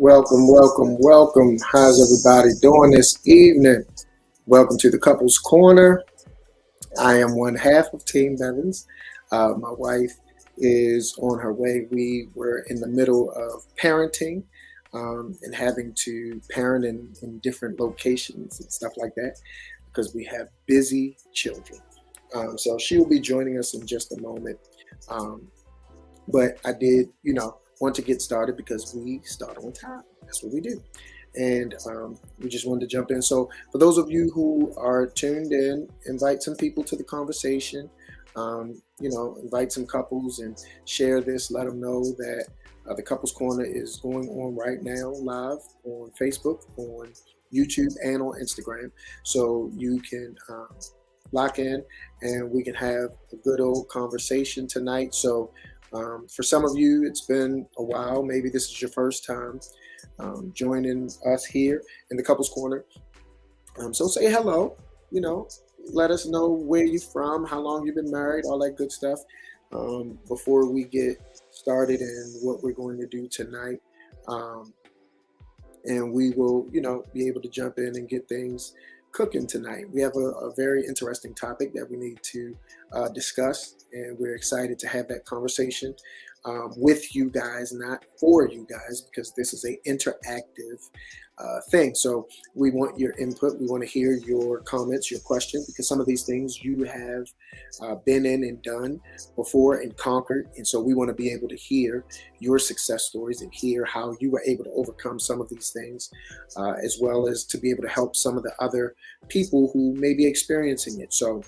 welcome. How's everybody doing this evening? Welcome to the Couples Corner. I am one half of Team Bevans. My wife is on her way. We were in the middle of parenting and having to parent in different locations and stuff like that because we have busy children. So she will be joining us in just a moment. Um, but I did, want to get started because we start on time. That's what we do. And we just wanted to jump in. So, for those of you who are tuned in, invite some people to the conversation. Invite some couples and share this. Let them know that the Couples Corner is going on right now, live on Facebook, on YouTube, and on Instagram. So you can lock in and we can have a good old conversation tonight. So for some of you, it's been a while. Maybe this is your first time joining us here in the Couples Corner. So say hello, let us know where you're from, how long you've been married, all that good stuff before we get started in what we're going to do tonight. And we will, be able to jump in and get things cooking tonight. We have a very interesting topic that we need to discuss, and we're excited to have that conversation with you guys, not for you guys, because this is an interactive thing. So we want your input. We want to hear your comments, your questions, because some of these things you have been in and done before and conquered. And so we want to be able to hear your success stories and hear how you were able to overcome some of these things, as well as to be able to help some of the other people who may be experiencing it. So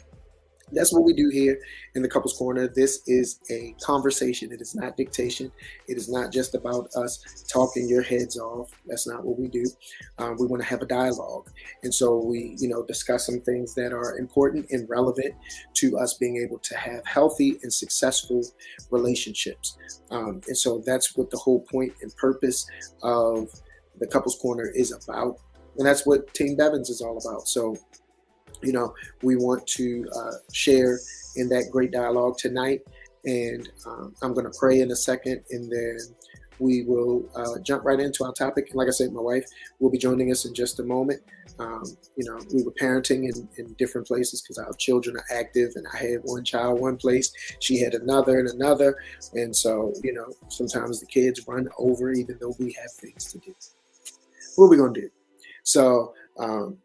that's what we do here in the Couples Corner. This is a conversation. It is not dictation. It is not just about us talking your heads off. That's not what we do. We want to have a dialogue. And so we, discuss some things that are important and relevant to us being able to have healthy and successful relationships. And so that's what the whole point and purpose of the Couples Corner is about. And that's what Team Bevans is all about. So we want to share in that great dialogue tonight. And I'm going to pray in a second, and then we will jump right into our topic. And like I said, my wife will be joining us in just a moment. We were parenting in different places because our children are active, and I had one child one place, she had another and another. And so, sometimes the kids run over even though we have things to do. What are we going to do? So,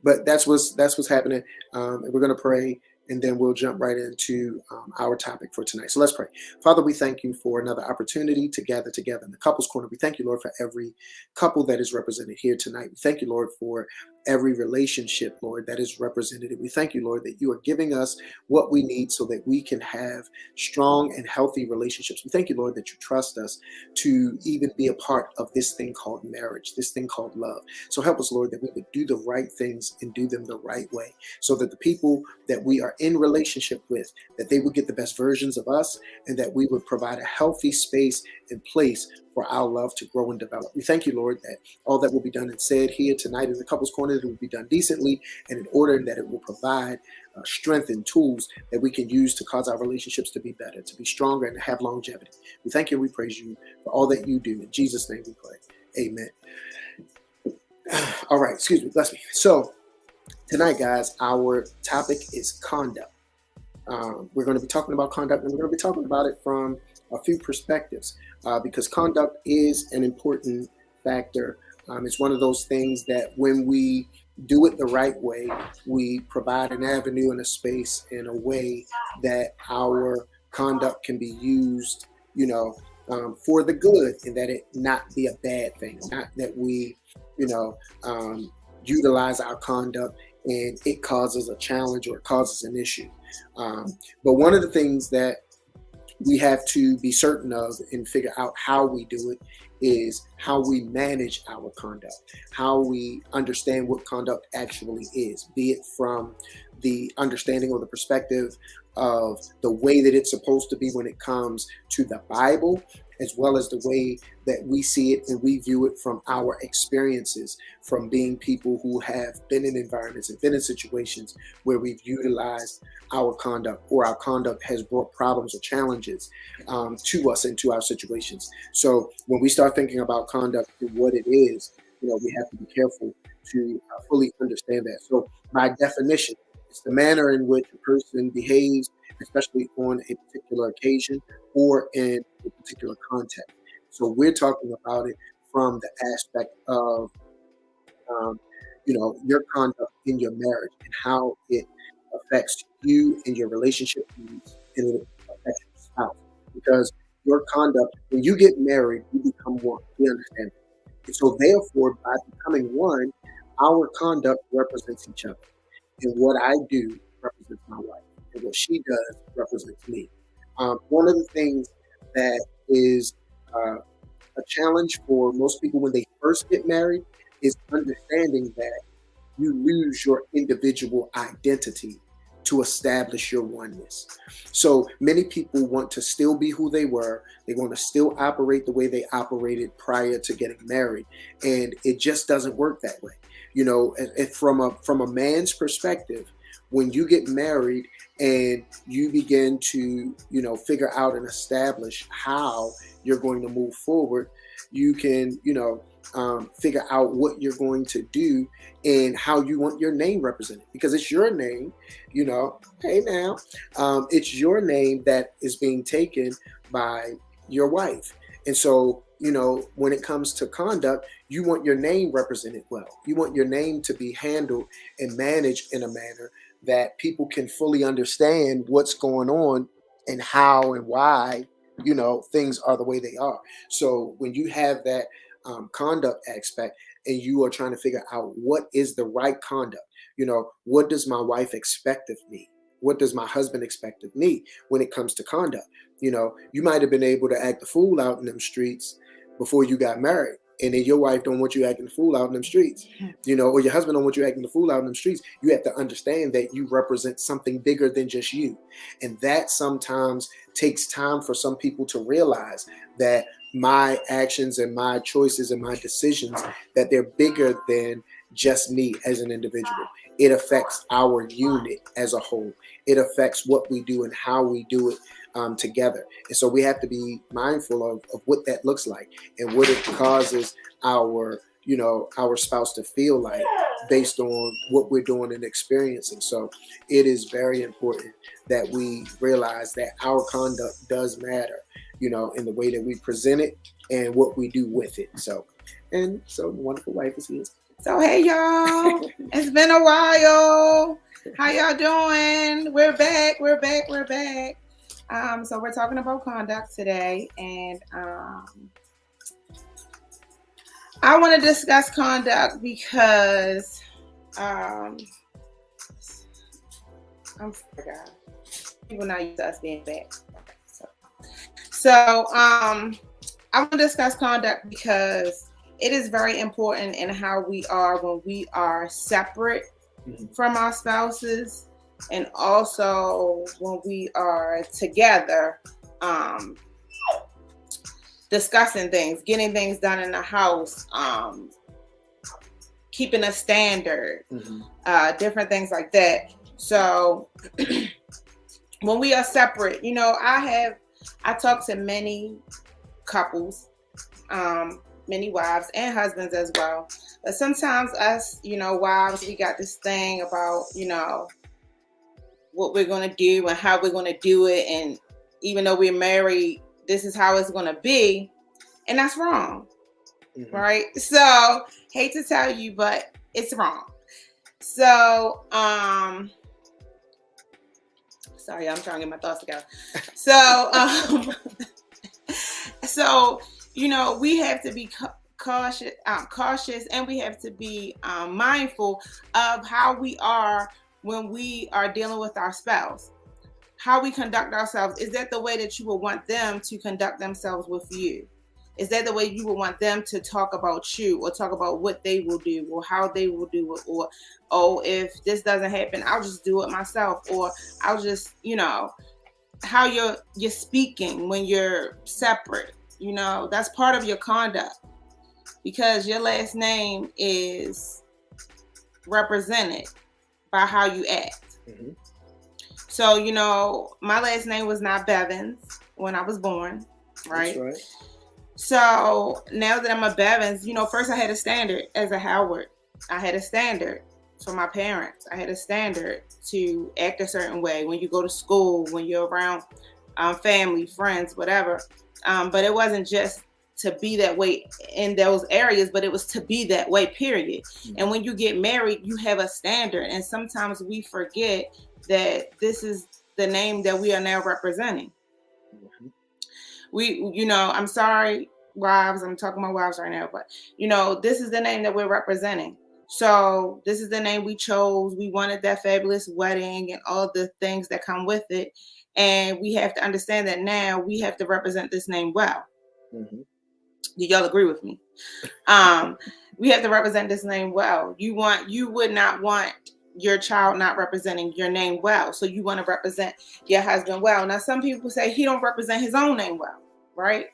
but that's what's happening. And we're going to pray, and then we'll jump right into our topic for tonight. So let's pray. Father, we thank you for another opportunity to gather together in the Couples Corner. We thank you, Lord, for every couple that is represented here tonight. We thank you, Lord, for every relationship, Lord, that is represented. We thank you, Lord, that you are giving us what we need so that we can have strong and healthy relationships. We thank you, Lord, that you trust us to even be a part of this thing called marriage, this thing called love. So help us, Lord, that we would do the right things and do them the right way, so that the people that we are in relationship with, that they would get the best versions of us, and that we would provide a healthy space and place for our love to grow and develop. We thank you, Lord, that all that will be done and said here tonight in the Couples Corner, that it will be done decently and in order, and that it will provide strength and tools that we can use to cause our relationships to be better, to be stronger, and to have longevity. We thank you and we praise you for all that you do. In Jesus' name we pray. Amen. All right, excuse me, bless me. So tonight, guys, our topic is conduct. We're going to be talking about conduct, and we're going to be talking about it from a few perspectives, because conduct is an important factor. It's one of those things that when we do it the right way, we provide an avenue and a space in a way that our conduct can be used, for the good, and that it not be a bad thing, not that we, utilize our conduct and it causes a challenge or it causes an issue. But one of the things that we have to be certain of and figure out how we do it is how we manage our conduct, how we understand what conduct actually is, be it from the understanding or the perspective of the way that it's supposed to be when it comes to the Bible, as well as the way that we see it and we view it from our experiences, from being people who have been in environments and been in situations where we've utilized our conduct, or our conduct has brought problems or challenges to us and to our situations. So when we start thinking about conduct and what it is, we have to be careful to fully understand that. So by definition, it's the manner in which a person behaves, especially on a particular occasion or in a particular context. So we're talking about it from the aspect of, um, your conduct in your marriage and how it affects you and your relationship needs, and it affects your spouse. Because your conduct, when you get married, you become one. We understand that. And so therefore, by becoming one, our conduct represents each other. And what I do represents my wife. And what she does represents me. One of the things that is a challenge for most people when they first get married is understanding that you lose your individual identity to establish your oneness. So many people want to still be who they were. They want to still operate the way they operated prior to getting married, and it just doesn't work that way. From a man's perspective, when you get married and you begin to figure out and establish how you're going to move forward, you can figure out what you're going to do and how you want your name represented, because it's your name. Hey now, it's your name that is being taken by your wife. And so when it comes to conduct, you want your name represented well. You want your name to be handled and managed in a manner that people can fully understand what's going on and how and why things are the way they are. So when you have that conduct aspect and you are trying to figure out what is the right conduct, what does my wife expect of me? What does my husband expect of me when it comes to conduct? You might have been able to act the fool out in them streets before you got married, and then your wife don't want you acting the fool out in them streets, or your husband don't want you acting the fool out in them streets. You have to understand that you represent something bigger than just you. And that sometimes takes time for some people to realize that my actions and my choices and my decisions, that they're bigger than just me as an individual. It affects our unit as a whole. It affects what we do and how we do it together. And so we have to be mindful of what that looks like and what it causes our spouse to feel like based on what we're doing and experiencing. So it is very important that we realize that our conduct does matter, in the way that we present it and what we do with it. So the wonderful wife is here. So hey y'all, it's been a while. How y'all doing? We're back. So we're talking about conduct today, and I want to discuss conduct because people not used to us being back. So I want to discuss conduct because it is very important in how we are when we are separate from our spouses, and also when we are together, discussing things, getting things done in the house, keeping a standard, different things like that. So when we are separate, I talk to many couples, many wives and husbands as well. But sometimes us, wives, we got this thing about, what we're going to do and how we're going to do it. And even though we're married, this is how it's going to be. And that's wrong. Right? So, hate to tell you, but it's wrong. So, sorry, I'm trying to get my thoughts together. So, we have to be cautious, and we have to be mindful of how we are when we are dealing with our spouse. How we conduct ourselves. Is that the way that you would want them to conduct themselves with you? Is that the way you would want them to talk about you, or talk about what they will do, or how they will do it, or, oh, if this doesn't happen, I'll just do it myself, or I'll just, how you're speaking when you're separate. That's part of your conduct, because your last name is represented by how you act. Mm-hmm. So, my last name was not Bevans when I was born, right? That's right. So now that I'm a Bevans, first I had a standard as a Howard. I had a standard for my parents. I had a standard to act a certain way when you go to school, when you're around family, friends, whatever. But it wasn't just to be that way in those areas, but it was to be that way, period. Mm-hmm. And when you get married, you have a standard. And sometimes we forget that this is the name that we are now representing. Mm-hmm. I'm sorry, wives, I'm talking about wives right now, but, this is the name that we're representing. So this is the name we chose. We wanted that fabulous wedding and all the things that come with it. And we have to understand that now we have to represent this name well. Mm-hmm. Do y'all agree with me? We have to represent this name well. You would not want your child not representing your name well. So you want to represent your husband well. Now, some people say he don't represent his own name well, right?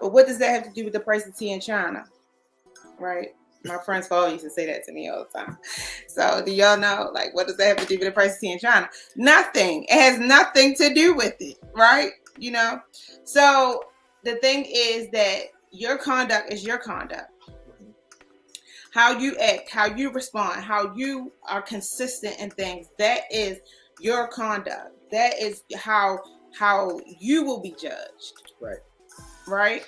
But what does that have to do with the price of tea in China, right? My friends father used to say that to me all the time. So do y'all know, what does that have to do with the price of tea in China? Nothing. It has nothing to do with it, right? So the thing is that your conduct is your conduct. How you act, how you respond, how you are consistent in things, that is your conduct. That is how you will be judged. Right?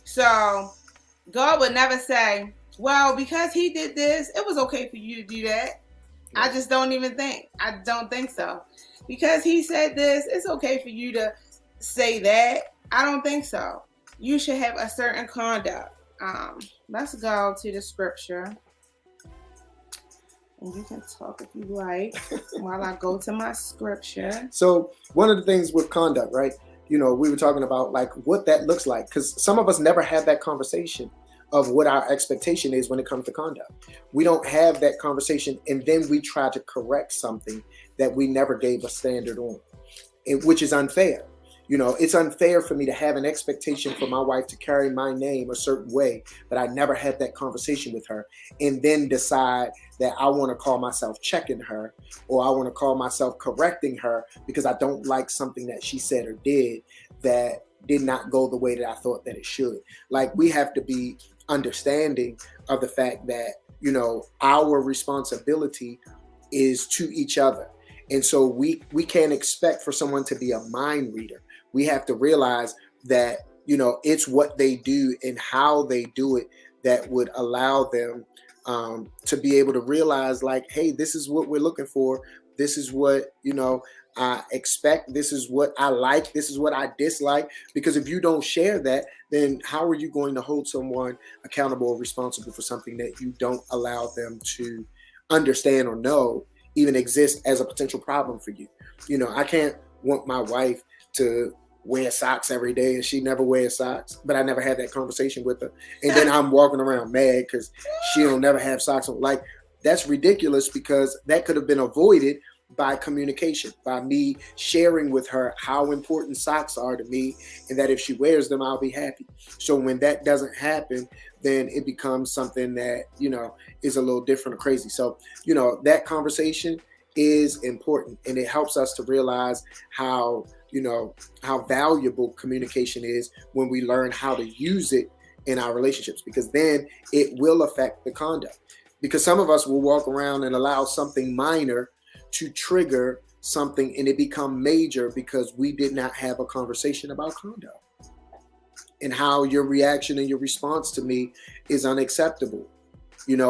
So God would never say, well, because he did this, it was okay for you to do that. Right. I don't think so. Because he said this, it's okay for you to say that. I don't think so. You should have a certain conduct. Let's go to the scripture. And you can talk if you like while I go to my scripture. So one of the things with conduct, right? We were talking about what that looks like, because some of us never had that conversation of what our expectation is when it comes to conduct. We don't have that conversation, and then we try to correct something that we never gave a standard on, which is unfair. It's unfair for me to have an expectation for my wife to carry my name a certain way, but I never had that conversation with her, and then decide that I want to call myself checking her, or I want to call myself correcting her because I don't like something that she said or did that did not go the way that I thought that it should. We have to be understanding of the fact that, our responsibility is to each other. And so we can't expect for someone to be a mind reader. We have to realize that, it's what they do and how they do it that would allow them to be able to realize hey, this is what we're looking for. This is what, I expect. This is what I like. This is what I dislike. Because if you don't share that, then how are you going to hold someone accountable or responsible for something that you don't allow them to understand or know even exist as a potential problem for you? I can't want my wife to wear socks every day and she never wears socks, but I never had that conversation with her. And then I'm walking around mad because she'll never have socks on. That's ridiculous, because that could have been avoided by communication, by me sharing with her how important socks are to me, and that if she wears them, I'll be happy. So when that doesn't happen, then it becomes something that, is a little different or crazy. So, that conversation is important, and it helps us to realize how valuable communication is when we learn how to use it in our relationships, because then it will affect the conduct. Because some of us will walk around and allow something minor to trigger something and it become major because we did not have a conversation about conduct and how your reaction and your response to me is unacceptable.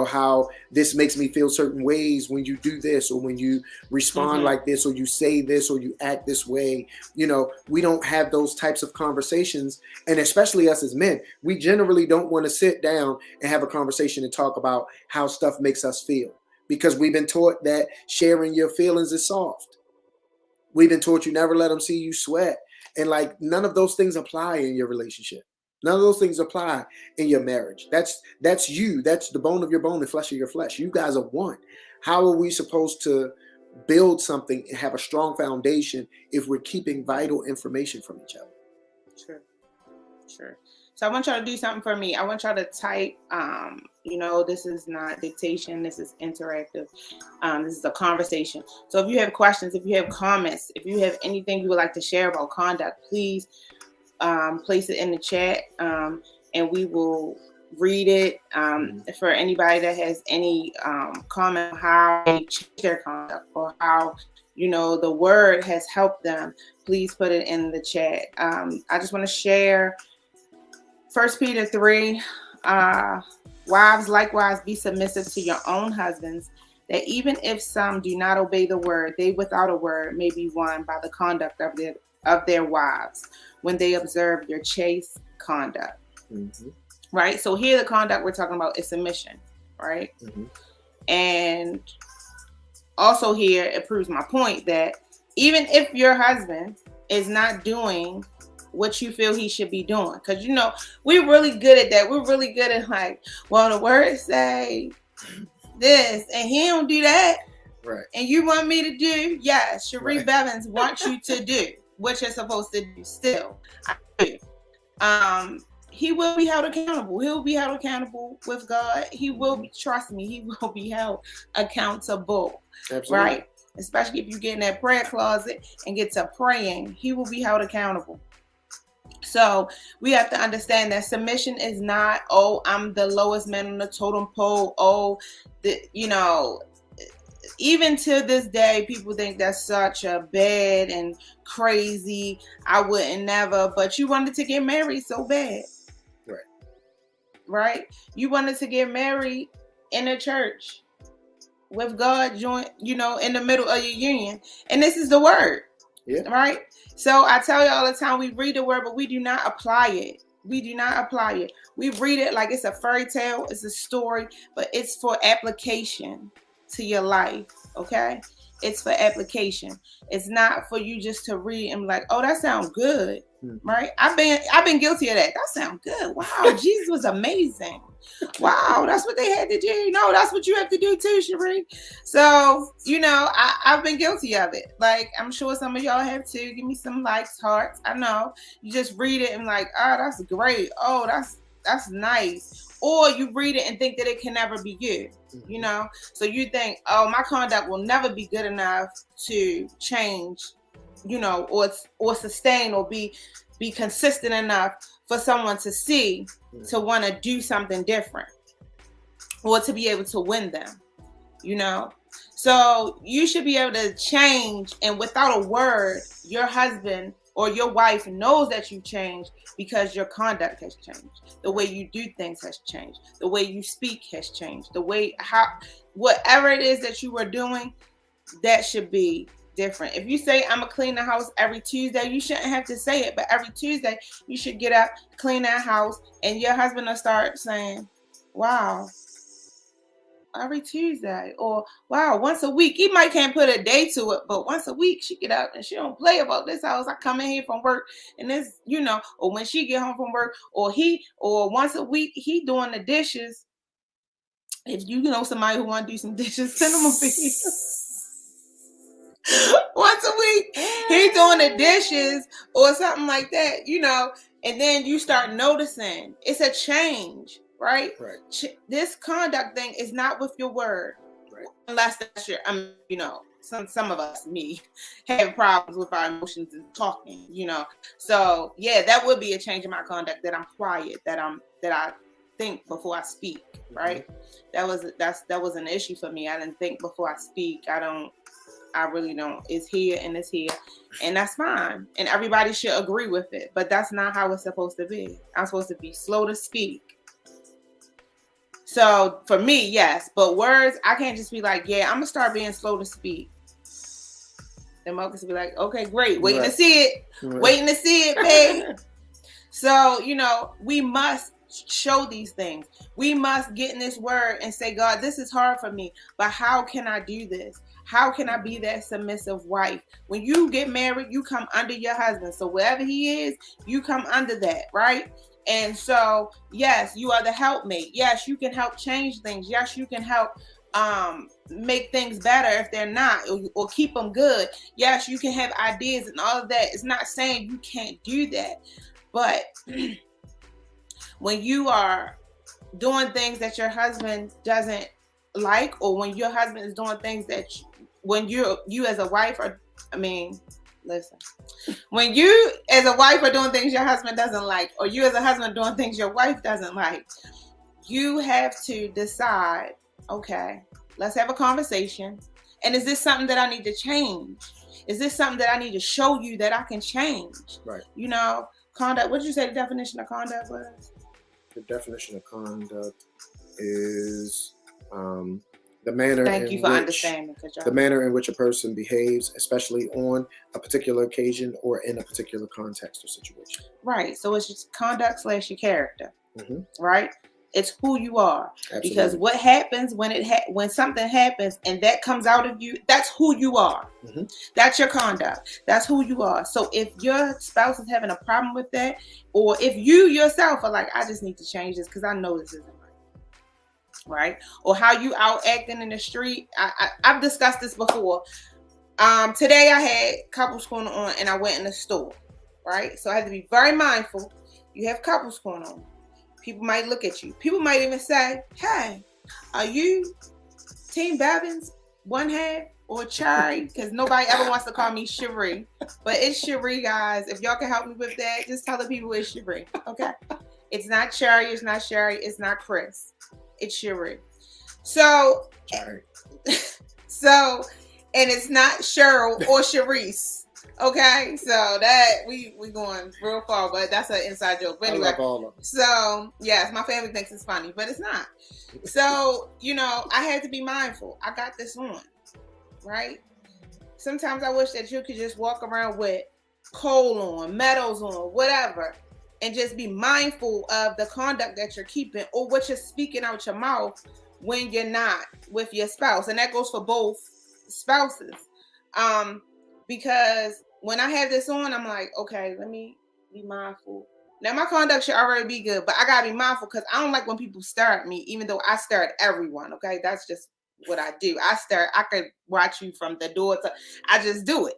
How this makes me feel certain ways when you do this, or when you respond like this, or you say this, or you act this way. We don't have those types of conversations. And especially us as men, we generally don't want to sit down and have a conversation and talk about how stuff makes us feel, because we've been taught that sharing your feelings is soft. We've been taught you never let them see you sweat. And none of those things apply in your relationship. None of those things apply in your marriage. That's you. That's the bone of your bone, the flesh of your flesh. You guys are one. How are we supposed to build something and have a strong foundation if we're keeping vital information from each other? Sure. So I want y'all to do something for me. I want y'all to type, this is not dictation. This is interactive. This is a conversation. So if you have questions, if you have comments, if you have anything you would like to share about conduct, please place it in the chat, and we will read it. For anybody that has any comment on how they change their conduct or how the word has helped them, please put it in the chat. I just want to share 1 Peter 3, wives, likewise be submissive to your own husbands, that even if some do not obey the word, they without a word may be won by the conduct of their wives, when they observe your chaste conduct. Mm-hmm. Right? So here the conduct we're talking about is submission, right? Mm-hmm. And also here it proves my point that even if your husband is not doing what you feel he should be doing, because we're really good at that. We're really good at the words say this and he don't do that, right? And you want me to do, yes, Cherie Bevans wants you to do what you're supposed to do. Still, I do. He will be held accountable. He'll be held accountable with God. He will be, trust me, he will be held accountable. Absolutely. Right? Especially if you get in that prayer closet and get to praying, he will be held accountable. So we have to understand that submission is not, I'm the lowest man on the totem pole. Even to this day, people think that's such a bad and crazy, I wouldn't never, but you wanted to get married so bad. Right? You wanted to get married in a church with God joined, in the middle of your union. And this is the word. Yeah. Right? So I tell you all the time, we read the word, but we do not apply it. We do not apply it. We read it like it's a fairy tale, it's a story, but it's for application to your life. Okay? It's for application. It's not for you just to read and be like, oh, that sounds good. Mm-hmm. Right? I've been guilty of that. That sounds good. Wow, Jesus was amazing. Wow, that's what they had to do. No, that's what you have to do too, Cherie. So, I've been guilty of it. Like, I'm sure some of y'all have too. Give me some likes, hearts. I know. You just read it and like, oh, that's great. Oh, that's nice. Or you read it and think that it can never be good. So you think, oh, my conduct will never be good enough to change, or sustain or be consistent enough for someone to see, to want to do something different or to be able to win them, So you should be able to change, and without a word, your husband or your wife knows that you changed because your conduct has changed. The way you do things has changed. The way you speak has changed. The way, whatever it is that you were doing, that should be different. If you say, I'm gonna clean the house every Tuesday, you shouldn't have to say it, but every Tuesday you should get up, clean that house, and your husband will start saying, wow, every Tuesday, or wow, once a week. He might can't put a day to it, but once a week she get up and she don't play about this house. I come in here from work and this, or when she get home from work, or once a week he doing the dishes. If you know somebody who want to do some dishes, send them a video. Once a week he's doing the dishes or something like that, and then you start noticing it's a change. Right? This conduct thing is not with your word, unless that's your, some of us, me, have problems with our emotions and talking, So yeah, that would be a change in my conduct, that I'm quiet, that I think before I speak, right? Mm-hmm. That was an issue for me. I didn't think before I speak. I really don't. It's here and it's here, and that's fine. And everybody should agree with it, but that's not how it's supposed to be. I'm supposed to be slow to speak. So for me, yes, but words, I can't just be like, yeah, I'm gonna start being slow to speak. Then Marcus will be like, okay, great, waiting to see it, waiting to see it, babe. So, we must show these things. We must get in this word and say, God, this is hard for me, but how can I do this? How can I be that submissive wife? When you get married, you come under your husband. So wherever he is, you come under that, right? And so, yes, you are the helpmate. Yes, you can help change things. Yes, you can help make things better if they're not, or keep them good. Yes, you can have ideas and all of that. It's not saying you can't do that, but when you are doing things that your husband doesn't like, or when your husband is doing things that when you as a wife are, listen, when you as a wife are doing things your husband doesn't like, or you as a husband doing things your wife doesn't like, you have to decide, okay, let's have a conversation. And is this something that I need to change? Is this something that I need to show you that I can change? Right. Conduct, what did you say the definition of conduct was? The definition of conduct is the manner the manner in which a person behaves, especially on a particular occasion or in a particular context or situation. Right. So it's just conduct / your character. Right. It's who you are. Absolutely. Because what happens when something happens and that comes out of you, that's who you are. That's your conduct. That's who you are. So if your spouse is having a problem with that, or if you yourself are like, I just need to change this because I know this isn't right, or how you out acting in the street. I've discussed this before. Today I had couples going on and I went in the store, right? So I had to be very mindful. You have couples going on. People might look at you. People might even say, hey, are you Team Bevans, one half, or Cherry? Because nobody ever wants to call me Cherie. But it's Cherie, guys. If y'all can help me with that, just tell the people it's Cherie, okay? It's not Cherry, it's not Sherry, it's not Chris. It's Cherie. So, and it's not Cheryl or Charisse. Okay, so that we going real far, but that's an inside joke. But anyway, so yes, my family thinks it's funny, but it's not. So I had to be mindful. I got this on, right? Sometimes I wish that you could just walk around with coal on, metals on, whatever, and just be mindful of the conduct that you're keeping or what you're speaking out your mouth when you're not with your spouse, and that goes for both spouses. Because when I have this on, I'm like, okay, let me be mindful. Now, my conduct should already be good, but I gotta be mindful because I don't like when people stare at me, even though I stare at everyone. Okay, that's just what I do. I could watch you from the door I just do it.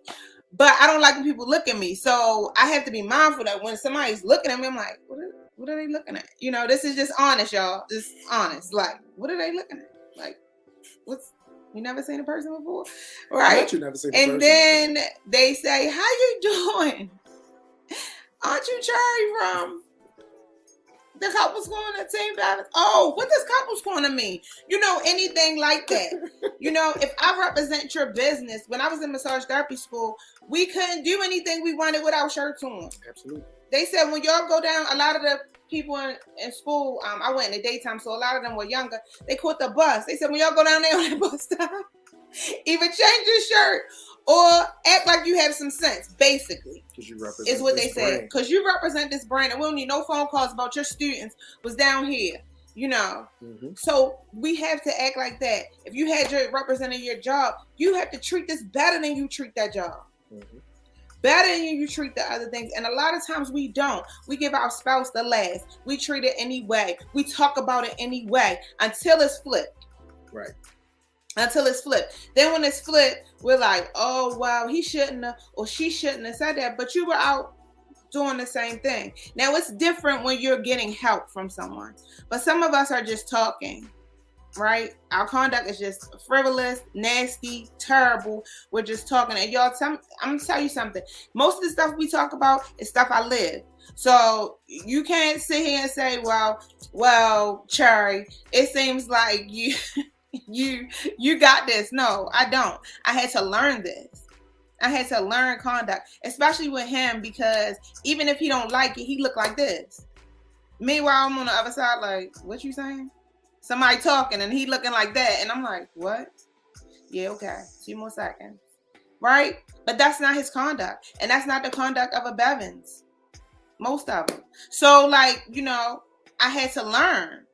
But I don't like when people look at me, so I have to be mindful that when somebody's looking at me, I'm like, what are they looking at? This is just honest, y'all. Just honest. Like, what are they looking at? Like, you never seen a person before? Right? I bet you never seen a person. And then they say, how you doing? Aren't you Cherry from the Couples Corner Team Bevans? Oh, what does Couples Corner mean? Anything like that. If I represent your business, when I was in massage therapy school, we couldn't do anything we wanted without shirts on. Absolutely. They said when y'all go down, a lot of the people in school, I went in the daytime, so a lot of them were younger. They caught the bus. They said when y'all go down there on the bus stop, either change your shirt or act like you have some sense, basically. Because you represent is what they said. Because you represent this brand, and we don't need no phone calls about your students was down here. So we have to act like that. If you had your representing your job, you have to treat this better than you treat that job. Better than you treat the other things. And a lot of times we don't. We give our spouse the last. We treat it anyway. We talk about it anyway until it's flipped. Right. Until it's flipped. Then when it's flipped, we're like, oh, wow, he shouldn't have, or she shouldn't have said that. But you were out doing the same thing. Now, it's different when you're getting help from someone. But some of us are just talking, right? Our conduct is just frivolous, nasty, terrible. We're just talking. And y'all, I'm going to tell you something. Most of the stuff we talk about is stuff I live. So you can't sit here and say, well, Cherry, it seems like you got this. No, I don't. I had to learn this. I had to learn conduct, especially with him, because even if he don't like it, he look like this. Meanwhile, I'm on the other side like, what you saying? Somebody talking and he looking like that. And I'm like, what? Yeah, okay. 2 more seconds. Right? But that's not his conduct. And that's not the conduct of a Bevans. Most of them. So I had to learn.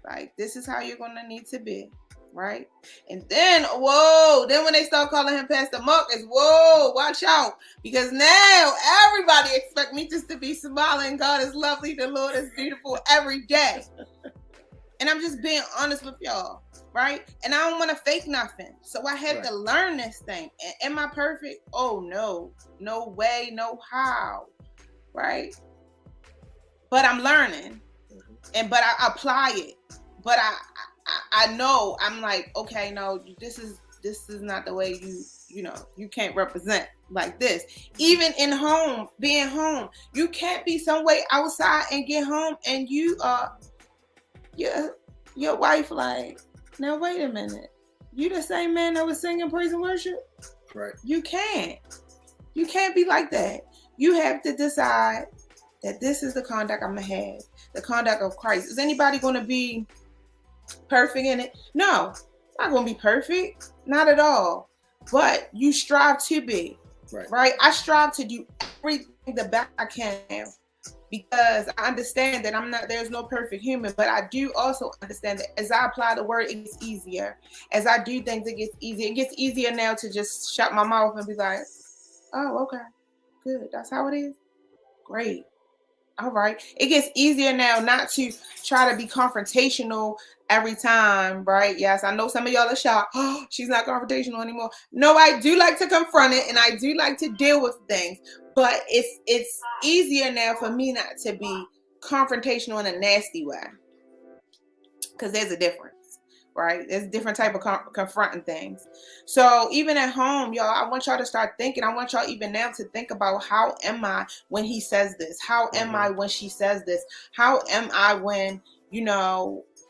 Like, this is how you're going to need to be. right? And then, whoa, then when they start calling him Pastor Monk, it's whoa, watch out. Because now everybody expect me just to be smiling. God is lovely, the Lord is beautiful every day. And I'm just being honest with y'all, right? And I don't want to fake nothing. So I had to learn this thing. Am I perfect? Oh, no. No way, no how, right? But I'm learning. But I apply it. But I know, I'm like, okay, no, this is not the way you can't represent like this. Even in home, being home, you can't be some way outside and get home and you your wife like, now wait a minute, you the same man that was singing praise and worship? Right. You can't be like that. You have to decide that this is the conduct I'm gonna have, the conduct of Christ. Is anybody gonna be perfect in it? No, not gonna be perfect, not at all. But you strive to be, right? I strive to do everything the best I can, because I understand that there's no perfect human, but I do also understand that as I apply the word, it gets easier. As I do things, it gets easier. It gets easier now to just shut my mouth and be like, oh, okay, good. That's how it is. Great. All right. It gets easier now not to try to be confrontational every time, right? Yes, I know some of y'all are shocked. Oh, she's not confrontational anymore. No, I do like to confront it and I do like to deal with things. But it's easier now for me not to be confrontational in a nasty way. Because there's a difference, right? There's a different type of confronting things. So even at home, y'all, I want y'all to start thinking. I want y'all even now to think about, how am I when he says this? How am I when she says this? How am I when,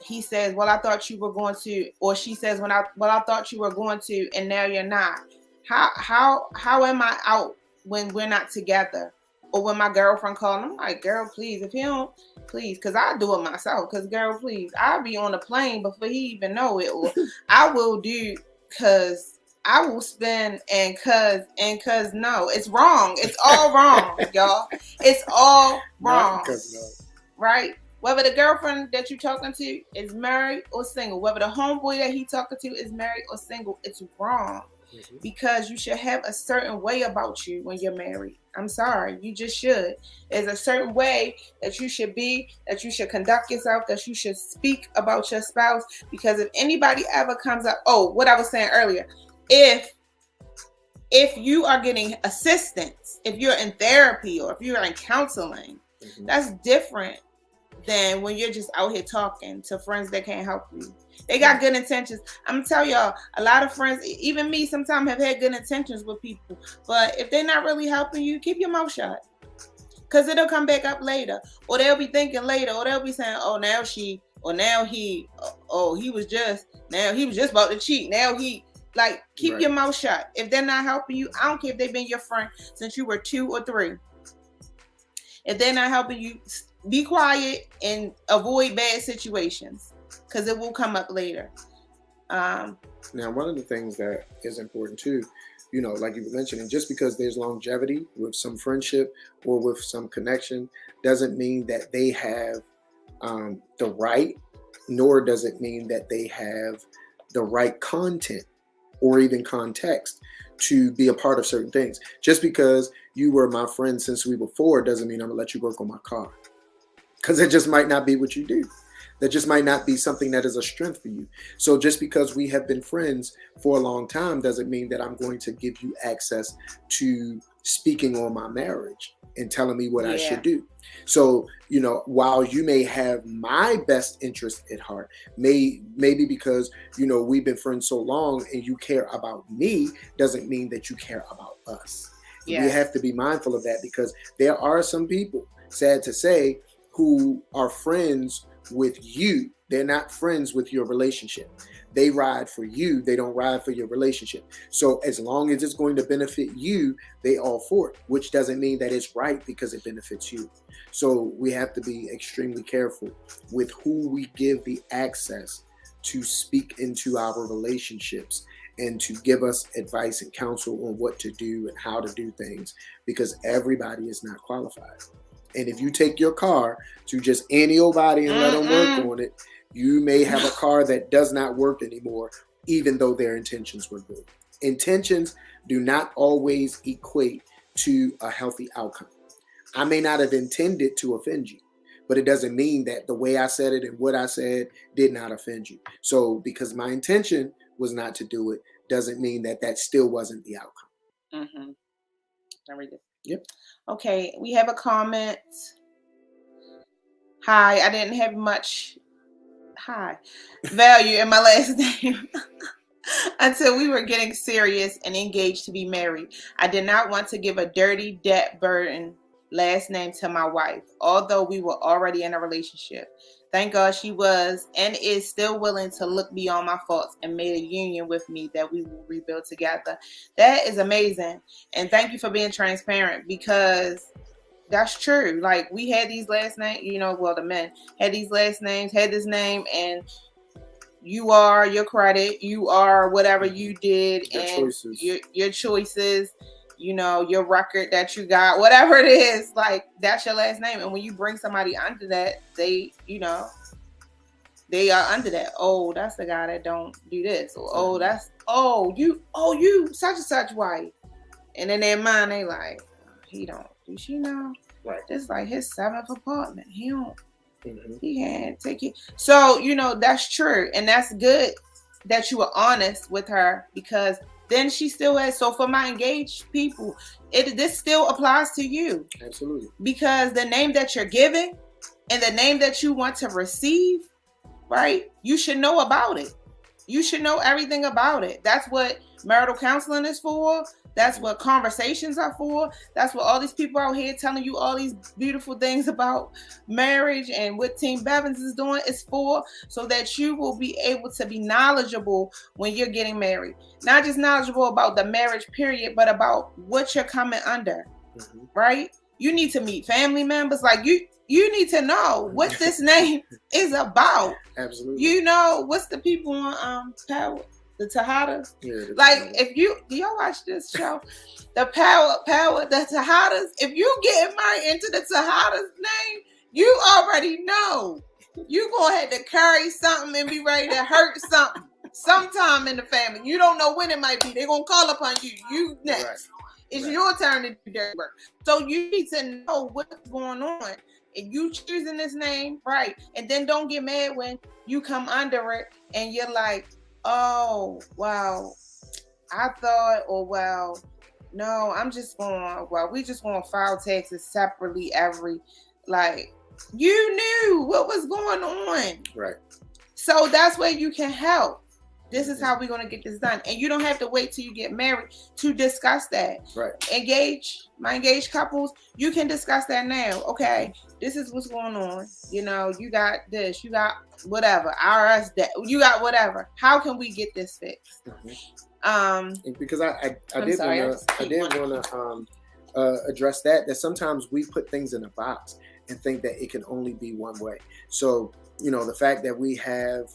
he says, well, I thought you were going to, or she says, I thought you were going to, and now you're not. How am I out when we're not together? Or when my girlfriend calls, I'm like, girl, please, if he don't, please, because I do it myself. Because, girl, please, I'll be on the plane before he even know it. Or I will do, because I will spend, and cause no, it's wrong. It's all wrong, y'all. It's all wrong, right? Whether the girlfriend that you're talking to is married or single, whether the homeboy that he talking to is married or single, it's wrong. Because you should have a certain way about you when you're married. I'm sorry, you just should. There's a certain way that you should be, that you should conduct yourself, that you should speak about your spouse. Because if anybody ever comes up, what I was saying earlier, if you are getting assistance, if you're in therapy or if you're in counseling, that's different than when you're just out here talking to friends that can't help you. They got good intentions. I'm gonna tell y'all, a lot of friends, even me, sometimes have had good intentions with people. But if they're not really helping you, keep your mouth shut. Because it'll come back up later. Or they'll be thinking later, or they'll be saying, oh, now she, or now he, he was just about to cheat. Now he, keep your mouth shut. If they're not helping you, I don't care if they've been your friend since you were 2 or 3. If they're not helping you, be quiet and avoid bad situations, because it will come up later. Now, one of the things that is important too, like you were mentioning, just because there's longevity with some friendship or with some connection doesn't mean that they have the right, nor does it mean that they have the right content or even context to be a part of certain things. Just because you were my friend since we were 4 doesn't mean I'm gonna let you work on my car. Because it just might not be what you do. That just might not be something that is a strength for you. So just because we have been friends for a long time doesn't mean that I'm going to give you access to speaking on my marriage and telling me what I should do. So, while you may have my best interest at heart, maybe because, we've been friends so long and you care about me doesn't mean that you care about us. Yeah. We have to be mindful of that, because there are some people, sad to say, who are friends with you. They're not friends with your relationship. They ride for you. They don't ride for your relationship. So as long as it's going to benefit you, they all for it, which doesn't mean that it's right because it benefits you. So we have to be extremely careful with who we give the access to speak into our relationships and to give us advice and counsel on what to do and how to do things, because everybody is not qualified. And if you take your car to just any old body and let them work on it, You may have a car that does not work anymore, even though their intentions were good. Intentions do not always equate to a healthy outcome. I may not have intended to offend you, but it doesn't mean that the way I said it and what I said did not offend you. So because my intention was not to do it, doesn't mean that that still wasn't the outcome. Mm-hmm. I read it. Yep. Okay, we have a comment. Hi, I didn't have much value in my last name until we were getting serious and engaged to be married. I did not want to give a dirty debt burden last name to my wife, although we were already in a relationship. Thank God she was and is still willing to look beyond my faults and made a union with me that we will rebuild together. That is amazing. And thank you for being transparent, because that's true. Like, we had these last names, the men had these last names, had this name, and you are your credit, you are whatever you did, Your and choices. your choices, your record that you got, whatever it is, like, that's your last name. And when you bring somebody under that, they are under that. Oh, that's the guy that don't do this. Or you such and such white. And in their mind, they like, he don't. Do she know? Right. This is like his 7th apartment. He don't. Mm-hmm. He can't take it. So, that's true. And that's good that you were honest with her, because then she still has. So for my engaged people, this still applies to you. Absolutely. Because the name that you're giving and the name that you want to receive, right? You should know about it. You should know everything about it. That's what marital counseling is for. That's what conversations are for. That's what all these people out here telling you all these beautiful things about marriage and what Team Bevans is doing is for, so that you will be able to be knowledgeable when you're getting married. Not just knowledgeable about the marriage period, but about what you're coming under, right? You need to meet family members. Like, you need to know what this name is about. Absolutely. What's the people on Power? The Tejadas. Yeah, like, if you do y'all watch this show, the Power, the Tejadas. If you get married into the Tejadas name, you already know you gonna have to carry something and be ready to hurt something sometime in the family. You don't know when it might be. They're gonna call upon you. You next. Right. It's your turn to do dirty work. So you need to know what's going on. And you choosing this name, right? And then don't get mad when you come under it and you're like, oh, wow, I thought, no, we just going to file taxes separately you knew what was going on. Right. So that's where you can help. This is how we're going to get this done. And you don't have to wait till you get married to discuss that. Right. My engaged couples, you can discuss that now. Okay, this is what's going on. You got this, you got whatever, IRS debt, you got whatever. How can we get this fixed? Because I did want to address that sometimes we put things in a box and think that it can only be one way. So, the fact that we have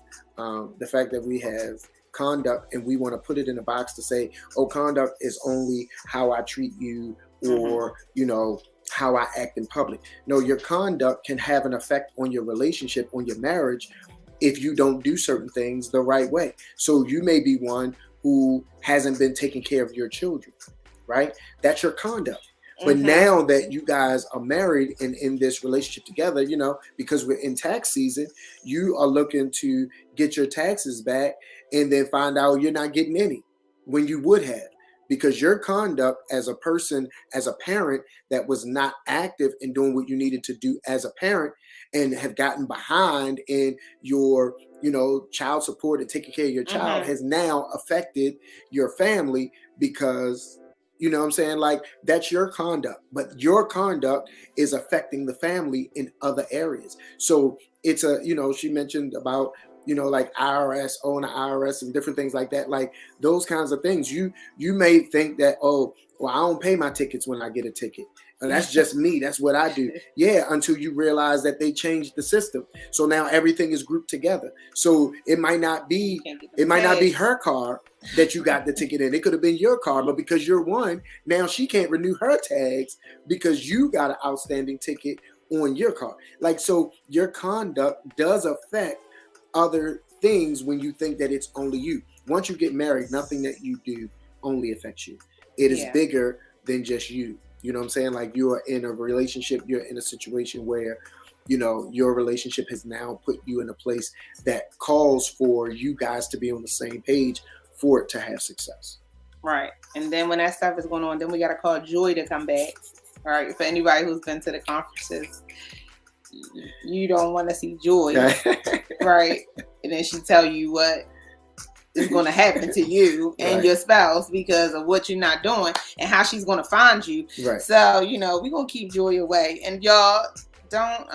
conduct and we want to put it in a box to say, conduct is only how I treat you, or, how I act in public. No, your conduct can have an effect on your relationship, on your marriage, if you don't do certain things the right way. So you may be one who hasn't been taking care of your children, right? That's your conduct. But now that you guys are married and in this relationship together, because we're in tax season, you are looking to get your taxes back and then find out you're not getting any when you would have, because your conduct as a person, as a parent that was not active in doing what you needed to do as a parent and have gotten behind in your, child support and taking care of your child has now affected your family, because you know what I'm saying? Like, that's your conduct, but your conduct is affecting the family in other areas. So it's she mentioned about, like IRS, owing the IRS and different things like that. Like those kinds of things. You may think that, I don't pay my tickets when I get a ticket. And that's just me. That's what I do. Yeah, until you realize that they changed the system. So now everything is grouped together. So it might not be her car that you got the ticket in. It could have been your car, but because you're one, now she can't renew her tags because you got an outstanding ticket on your car. Like, so your conduct does affect other things when you think that it's only you. Once you get married, nothing that you do only affects you. It is bigger than just you. You know what I'm saying? Like, you are in a relationship, you're in a situation where, you know, your relationship has now put you in a place that calls for you guys to be on the same page for it to have success. Right. And then when that stuff is going on, then we got to call Joy to come back. All right. For anybody who's been to the conferences, you don't want to see Joy. Right. And then she tell you what is going to happen to you and your spouse because of what you're not doing and how she's going to find you. Right. So, you know, we're going to keep Joy away. And y'all don't,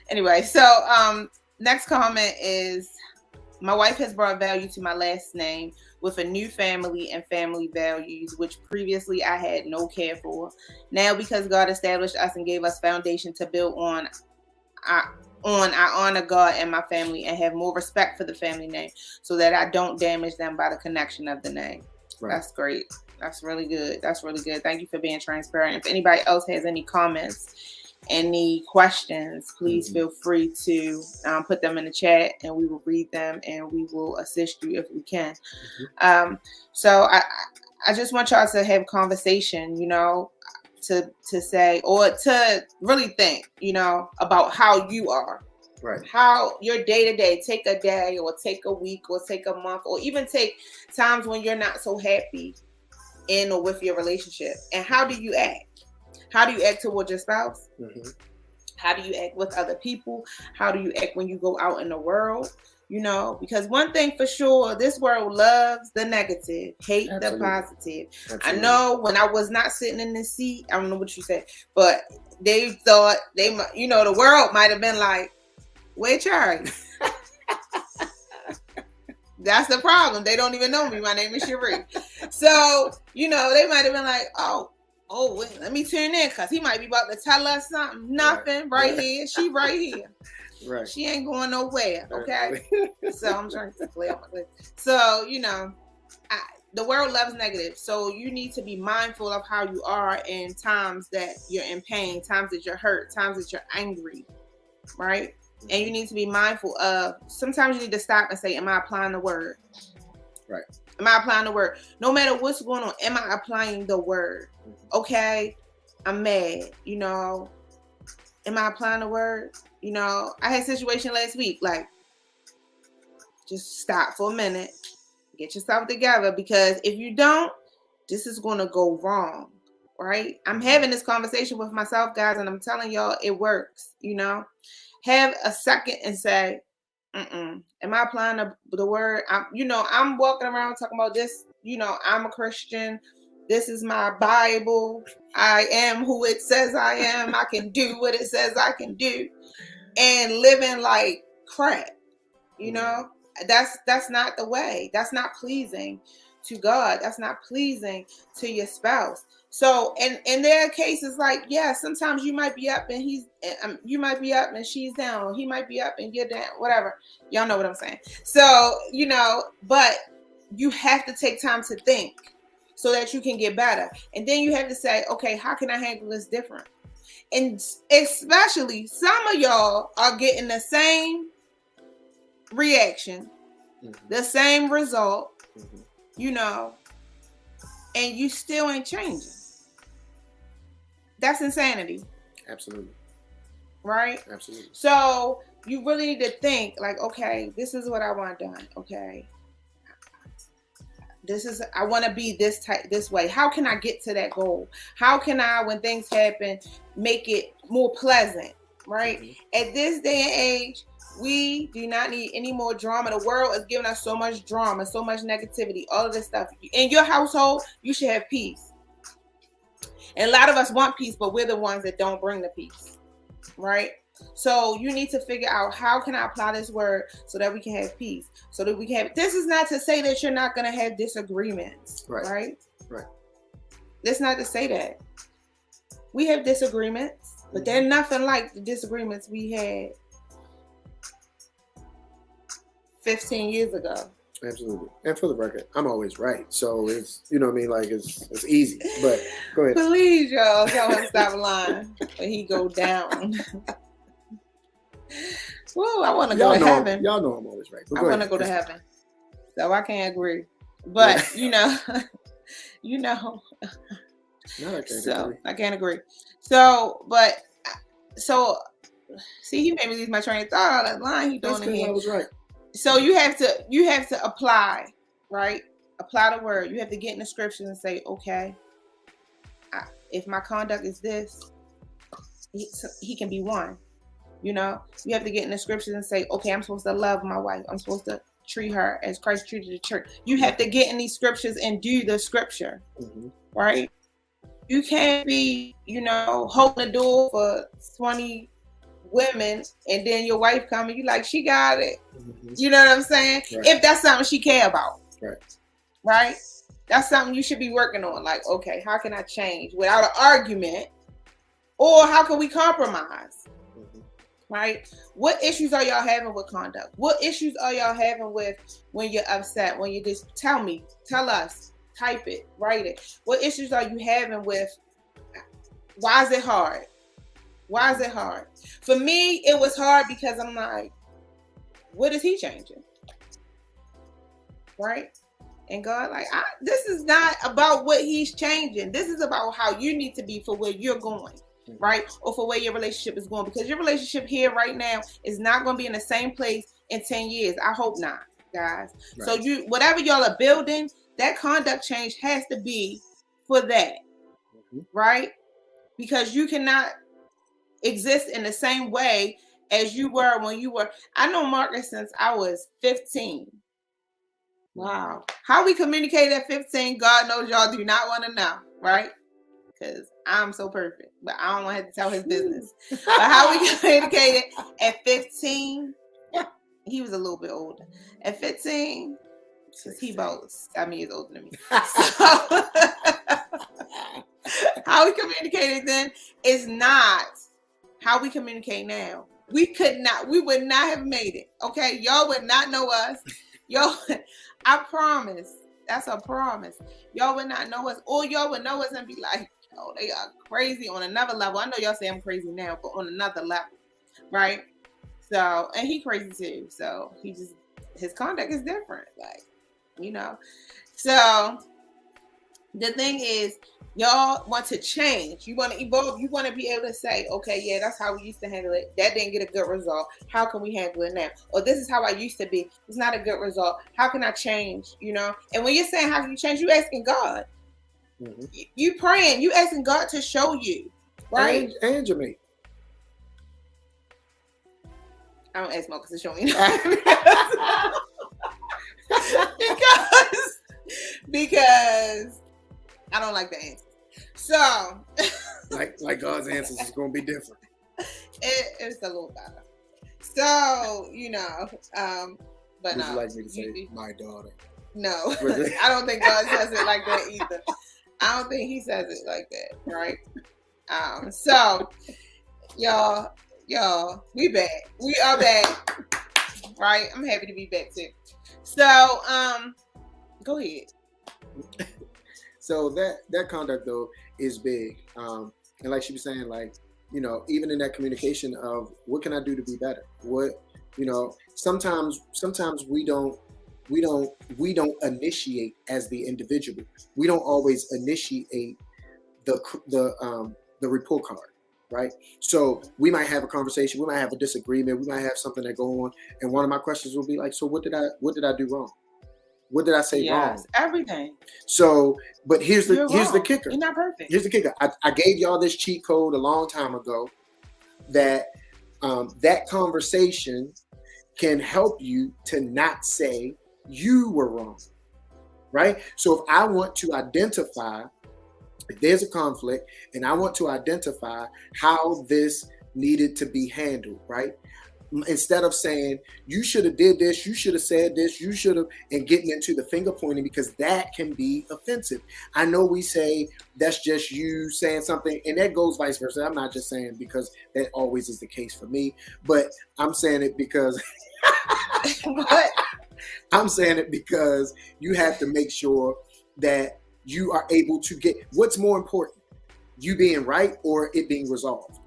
anyway. So, next comment is, my wife has brought value to my last name with a new family and family values, which previously I had no care for. Now, because God established us and gave us foundation to build on, I honor God and my family and have more respect for the family name so that I don't damage them by the connection of the name. Right. That's great. That's really good. That's really good. Thank you for being transparent. If anybody else has any comments, any questions, please feel free to put them in the chat and we will read them and we will assist you if we can. So I just want y'all to have conversation, you know, to say, or to really think, you know, about how you are. Right. How your day-to-day, take a day or take a week or take a month or even take times when you're not so happy in or with your relationship. And how do you act? How do you act towards your spouse? How do you act with other people? How do you act when you go out in the world? You know, because one thing for sure, this world loves the negative, hate the positive. Absolutely. I know when I was not sitting in this seat, I don't know what you said, but they thought you know, the world might have been like, wait, Charlie. That's the problem. They don't even know me. My name is Cherie. So, you know, they might have been like, oh, wait, let me tune in because he might be about to tell us something. Nothing right here. She right here. Right. She ain't going nowhere. Okay. So I'm trying to clear my lip. So, you know, the world loves negative. So you need to be mindful of how you are in times that you're in pain, times that you're hurt, times that you're angry. Right. And you need to be mindful of, sometimes you need to stop and say, am I applying the word? Right. Am I applying the word? No matter what's going on, am I applying the word? Okay, I'm mad, you know. Am I applying the word? You know, I had a situation last week, like, just stop for a minute, get yourself together, because if you don't, this is going to go wrong, right? I'm having this conversation with myself, guys, and I'm telling y'all it works, you know. Have a second and say, am I applying the word? I'm walking around talking about this, you know, I'm a Christian. This is my Bible. I am who it says I am. I can do what it says I can do. And living like crap, you know, that's not the way. That's not pleasing to God. That's not pleasing to your spouse. So, and there are cases like, yeah, sometimes you might be up and you might be up and she's down. He might be up and you're down, whatever. Y'all know what I'm saying. So, you know, but you have to take time to think so that you can get better. And then you have to say, okay, how can I handle this different? And especially some of y'all are getting the same reaction, the same result, you know, and you still ain't changing. That's insanity. Absolutely. Right? Absolutely. So you really need to think like, okay, this is what I want done. Okay. I want to be this way. How can I get to that goal? How can I, when things happen, make it more pleasant? Right? At this day and age, we do not need any more drama. The world is giving us so much drama, so much negativity, all of this stuff. In your household, you should have peace. And a lot of us want peace, but we're the ones that don't bring the peace. Right? So you need to figure out, how can I apply this word so that we can have peace? So that we can have, this is not to say that you're not going to have disagreements. Right? That's not to say that. We have disagreements, but they're nothing like the disagreements we had 15 years ago. Absolutely. And for the record, I'm always right. So it's, you know what I mean? Like it's easy, but go ahead. Please, y'all, tell him stop lying. But he go down. Well, I want to go to heaven. Y'all know I'm always right. I want to go to heaven, so I can't agree. But you know, No, I can't agree. So, see, he made me lose my train of thought. That line he doing again. I was right. So you have to apply, right? Apply the word. You have to get in the scriptures and say, okay, if my conduct is this, he can be one. You know, you have to get in the scriptures and say, okay, I'm supposed to love my wife. I'm supposed to treat her as Christ treated the church. You have to get in these scriptures and do the scripture, right? You can't be, holding the door for 20 women and then your wife come and you like, she got it. You know what I'm saying? Right. If that's something she care about. Right? That's something you should be working on. Like, okay, how can I change without an argument? Or how can we compromise? Right? What issues are y'all having with conduct? What issues are y'all having with when you're upset? When you just tell us, type it, write it. What issues are you having with? Why is it hard? Why is it hard? For me, it was hard because I'm like, what is he changing? Right? And God, like, this is not about what he's changing. This is about how you need to be for where you're going, right? Or for where your relationship is going. Because your relationship here right now is not going to be in the same place in 10 years. I hope not, guys. Right. So whatever y'all are building, that conduct change has to be for that, right? Because you cannot exist in the same way as you were when you were. I know Marcus since I was 15. Wow. How we communicated at 15, God knows y'all do not want to know, right? Because I'm so perfect, but I don't want to have to tell his business. But how we communicated at 15, he was a little bit older. At 15, because he about 7 years older than me. So, how we communicated then is not how we communicate now. We would not have made it. Okay, y'all would not know us. Y'all, I promise. That's a promise. Y'all would not know us, or y'all would know us and be like, "Oh, they are crazy on another level." I know y'all say I'm crazy now, but on another level, right? So, and he crazy too. So his conduct is different, like, So the thing is, y'all want to change. You want to evolve. You want to be able to say, okay, yeah, that's how we used to handle it. That didn't get a good result. How can we handle it now? Or this is how I used to be. It's not a good result. How can I change? And when you're saying how can you change, you asking God. You praying. You asking God to show you, right? And Jermaine. I don't ask Marcus to show me because I don't like the answers. So like God's answers is gonna be different. It's a little better. So, but Would no. You like me to say my daughter? No. I don't think God says it like that either. I don't think he says it like that, right? So y'all, we back. We are back. Right? I'm happy to be back too. So, go ahead. So that conduct though is big, and like she was saying, like, even in that communication of what can I do to be better? What, sometimes we don't initiate as the individual. We don't always initiate the report card, right? So we might have a conversation, we might have a disagreement, we might have something that go on, and one of my questions will be like, so what did I do wrong? What did I say wrong? Everything. So, but here's the kicker. You're not perfect. Here's the kicker. I gave y'all this cheat code a long time ago that that conversation can help you to not say you were wrong, right? So if I want to identify if there's a conflict and I want to identify how this needed to be handled, right? Instead of saying, you should have did this, you should have said this, you should have, and getting into the finger pointing, because that can be offensive. I know we say that's just you saying something, and that goes vice versa. I'm not just saying because that always is the case for me, but I'm saying it because what? I'm saying it because you have to make sure that you are able to get what's more important, you being right or it being resolved.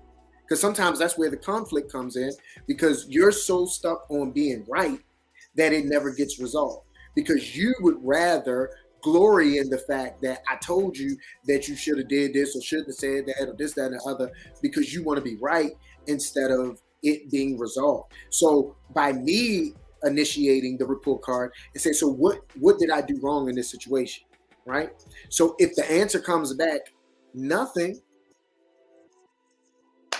Because sometimes that's where the conflict comes in, because you're so stuck on being right that it never gets resolved. Because you would rather glory in the fact that I told you that you should have did this or shouldn't have said that or this, that, and the other, because you want to be right instead of it being resolved. So by me initiating the report card and say, so what did I do wrong in this situation? Right? So if the answer comes back, nothing,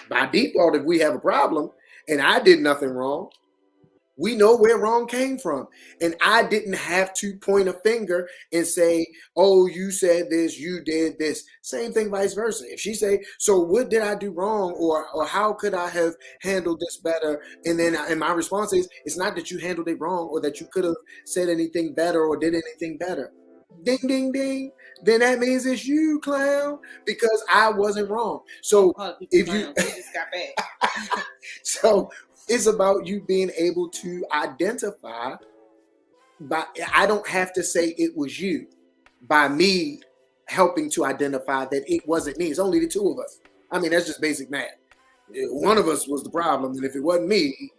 by default, if we have a problem and I did nothing wrong, we know where wrong came from. And I didn't have to point a finger and say, oh, you said this, you did this. Same thing, vice versa. If she say, so what did I do wrong? Or how could I have handled this better? And my response is, it's not that you handled it wrong or that you could have said anything better or did anything better. Ding, ding, ding. Then that means it's you, clown, because I wasn't wrong. So if you just got back. So it's about you being able to identify I don't have to say it was you, by me helping to identify that it wasn't me. It's only the two of us. I mean, that's just basic math. One of us was the problem, and if it wasn't me,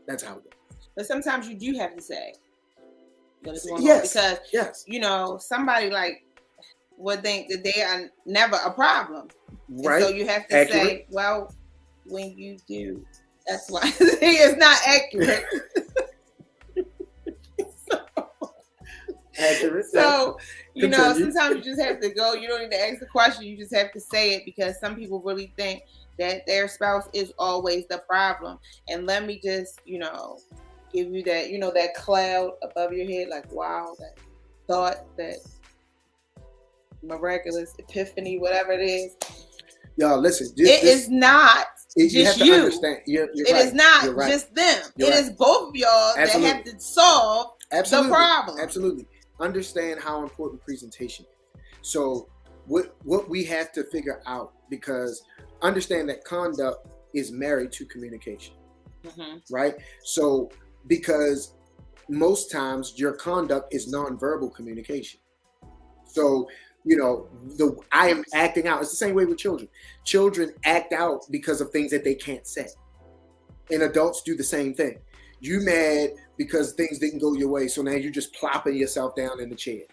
that's how it goes. But sometimes you do have to say what is going on, Yes, because yes. Somebody would think that they are never a problem. Right. And so you have to say, well, when you do, that's why it's not accurate. Accurate. So, sometimes you just have to go. You don't need to ask the question. You just have to say it, because some people really think that their spouse is always the problem. And let me just, give you that, that cloud above your head, like, wow, that thought, that miraculous epiphany, whatever it is. Y'all, listen. It is not just you. Have to understand. You're it right. is not You're right. just them. You're it right. is both of y'all Absolutely. that have to solve the problem. Absolutely. Understand how important presentation is. So what we have to figure out, because understand that conduct is married to communication. Mm-hmm. Right? So because most times your conduct is nonverbal communication. So I am acting out. It's the same way with children. Children act out because of things that they can't say. And adults do the same thing. You mad because things didn't go your way, so now you just plopping yourself down in the chair.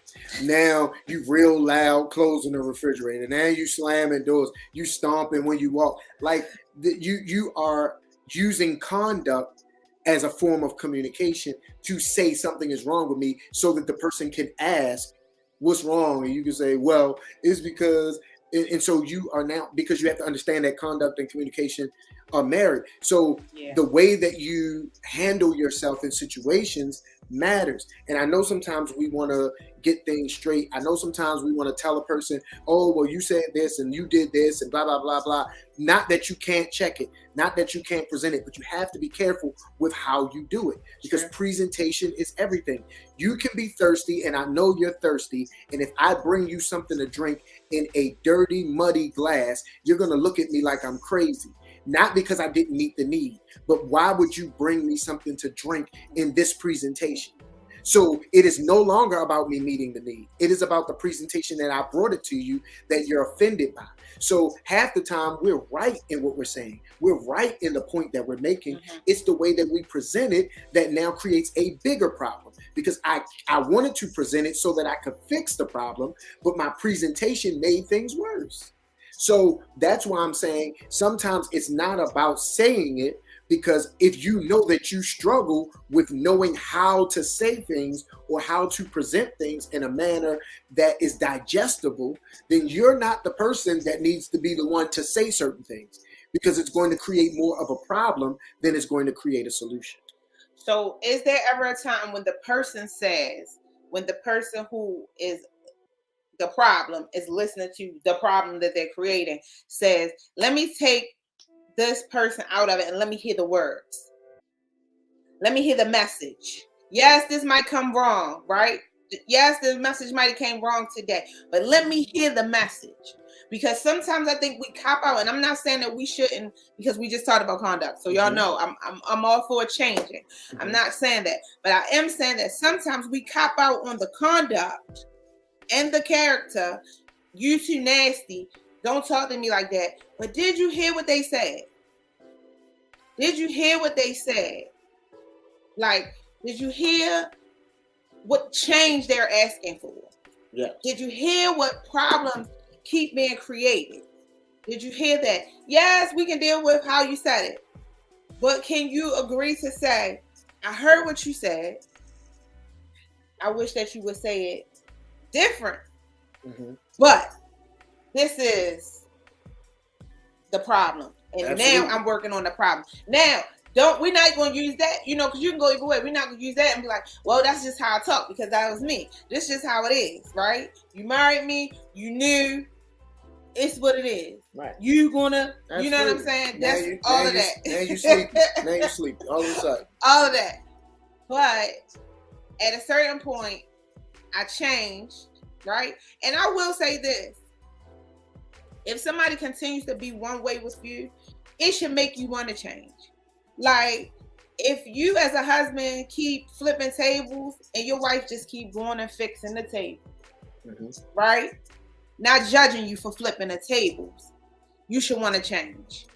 Now you real loud closing the refrigerator. Now you slamming doors. You stomping when you walk. Like you are using conduct as a form of communication to say something is wrong with me, so that the person can ask, what's wrong? And you can say, well, it's because, and so you are now, because you have to understand that conduct and communication are married. So the way that you handle yourself in situations matters. And I know sometimes we want to get things straight. I know sometimes we want to tell a person, oh, well, you said this and you did this and blah, blah, blah, blah. Not that you can't check it, not that you can't present it, but you have to be careful with how you do it, because presentation is everything. You can be thirsty, and I know you're thirsty. And if I bring you something to drink in a dirty, muddy glass, you're going to look at me like I'm crazy. Not because I didn't meet the need, but why would you bring me something to drink in this presentation? So it is no longer about me meeting the need. It is about the presentation that I brought it to you that you're offended by. So half the time we're right in what we're saying. We're right in the point that we're making. Mm-hmm. It's the way that we present it that now creates a bigger problem, because I wanted to present it so that I could fix the problem, but my presentation made things worse. So that's why I'm saying sometimes it's not about saying it, because if you know that you struggle with knowing how to say things or how to present things in a manner that is digestible, then you're not the person that needs to be the one to say certain things, because it's going to create more of a problem than it's going to create a solution. So is there ever a time when the person who is the problem is listening to the problem that they're creating, says, let me take this person out of it and let me hear the words. Let me hear the message. Yes, this might come wrong, right? Yes, the message might have came wrong today, but let me hear the message. Because sometimes I think we cop out, and I'm not saying that we shouldn't, because we just talked about conduct. So y'all know I'm all for changing. Mm-hmm. I'm not saying that, but I am saying that sometimes we cop out on the conduct and the character. You too nasty. Don't talk to me like that. But did you hear what they said? Did you hear what they said? Like, did you hear what change they're asking for? Yeah. Did you hear what problems keep being created? Did you hear that? Yes, we can deal with how you said it. But can you agree to say, I heard what you said. I wish that you would say it different. Mm-hmm. But this is the problem. And Absolutely. Now I'm working on the problem. Now, we're not going to use that, because you can go either way. We're not going to use that and be like, well, that's just how I talk because that was me. This is just how it is, right? You married me. You knew. It's what it is. Right. You gonna, Absolutely. You know what I'm saying? That's all of that. Now you sleep. Now you sleep. All of a sudden. All of that. But at a certain point, I changed, right? And I will say this. If somebody continues to be one way with you, it should make you want to change. Like, if you as a husband keep flipping tables and your wife just keep going and fixing the table, right? Not judging you for flipping the tables, you should want to change,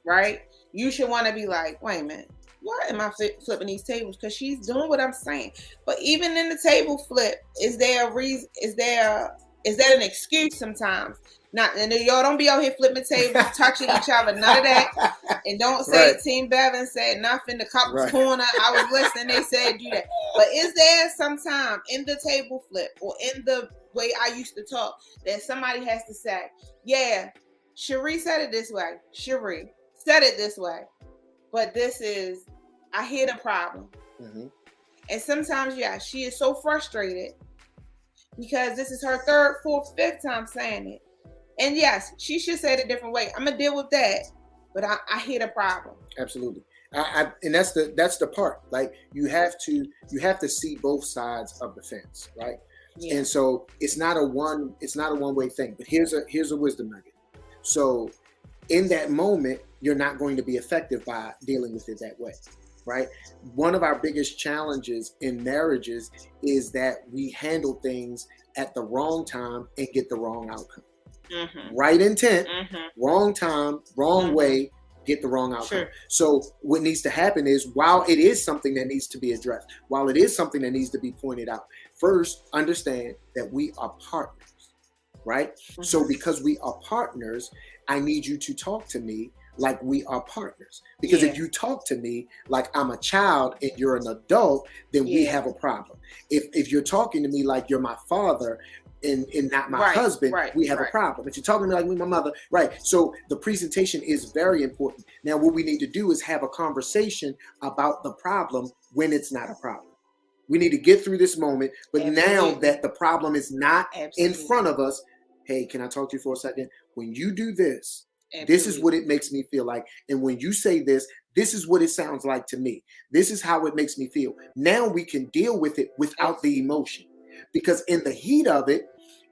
right? You should want to be like, wait a minute, why am I flipping these tables? Because she's doing what I'm saying. But even in the table flip, is there a reason? Is that an excuse sometimes? And y'all don't be out here flipping tables, touching each other, none of that. And don't say right. Team Bevans said nothing. The couple's right. corner. I was listening. They said do that. But is there some time in the table flip or in the way I used to talk that somebody has to say, yeah, Cherie said it this way. Cherie said it this way. But I hear the problem. Mm-hmm. And sometimes, she is so frustrated because this is her third, fourth, fifth time saying it. And yes, she should say it a different way. I'm gonna deal with that, but I hear the problem. Absolutely, and that's the part. Like you have to see both sides of the fence, right? Yeah. And so it's not a one way thing. But here's a wisdom nugget. So in that moment, you're not going to be effective by dealing with it that way, right? One of our biggest challenges in marriages is that we handle things at the wrong time and get the wrong outcome. Mm-hmm. Right intent, wrong time, wrong way, get the wrong outcome. Sure. So what needs to happen is, while it is something that needs to be addressed, while it is something that needs to be pointed out, first understand that we are partners, right? Mm-hmm. So because we are partners, I need you to talk to me like we are partners. Because if you talk to me like I'm a child and you're an adult, then we have a problem. If you're talking to me like you're my father and not my husband, we have a problem. If you're talking to me like my mother, right? So the presentation is very important. Now, what we need to do is have a conversation about the problem when it's not a problem. We need to get through this moment, but now that the problem is not in front of us, hey, can I talk to you for a second? When you do this, this is what it makes me feel like. And when you say this, this is what it sounds like to me. This is how it makes me feel. Now we can deal with it without the emotion. Because in the heat of it,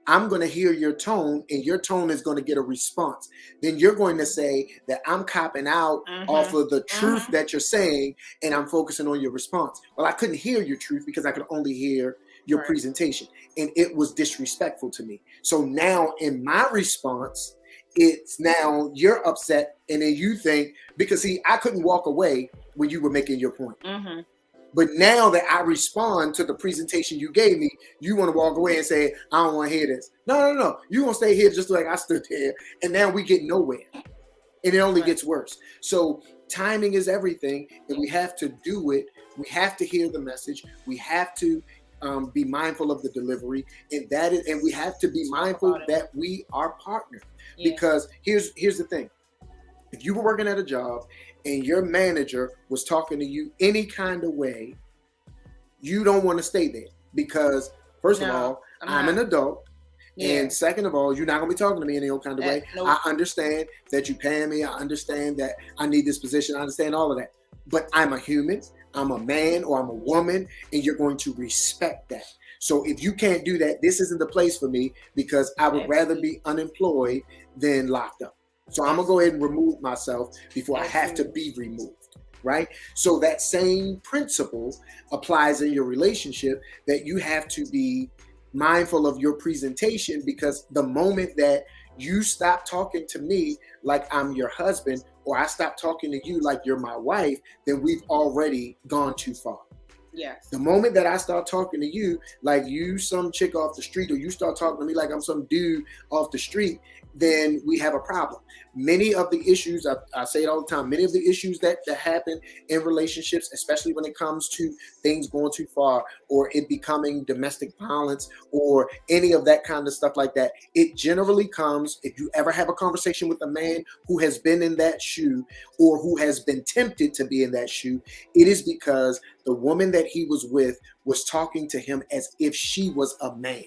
I'm going to hear your tone and your tone is going to get a response. Then you're going to say that I'm copping out off of the truth that you're saying and I'm focusing on your response. Well, I couldn't hear your truth because I could only hear your presentation and it was disrespectful to me. So now in my response, it's now you're upset and then you think, because see, I couldn't walk away when you were making your point. Mm-hmm. But now that I respond to the presentation you gave me, you want to walk away and say, I don't want to hear this. No. You're going to stay here just like I stood there. And now we get nowhere. And it only gets worse. So timing is everything. And we have to do it. We have to hear the message. We have to be mindful of the delivery. And we have to be mindful that we are partners. Yeah. Because here's the thing. If you were working at a job and your manager was talking to you any kind of way, you don't want to stay there because, first of all, I'm an adult. Yeah. And second of all, you're not going to be talking to me any old kind of way. Nope. I understand that you paying me. I understand that I need this position. I understand all of that. But I'm a human. I'm a man or I'm a woman, and you're going to respect that. So if you can't do that, this isn't the place for me because I would rather be unemployed than locked up. So I'm going to go ahead and remove myself before I have to be removed, right? So that same principle applies in your relationship, that you have to be mindful of your presentation, because the moment that you stop talking to me like I'm your husband, or I stop talking to you like you're my wife, then we've already gone too far. Yes. The moment that I start talking to you like you some chick off the street, or you start talking to me like I'm some dude off the street, then we have a problem. Many of the issues, I say it all the time, many of the issues that happen in relationships, especially when it comes to things going too far, or it becoming domestic violence, or any of that kind of stuff like that, it generally comes, if you ever have a conversation with a man who has been in that shoe, or who has been tempted to be in that shoe, it is because the woman that he was with was talking to him as if she was a man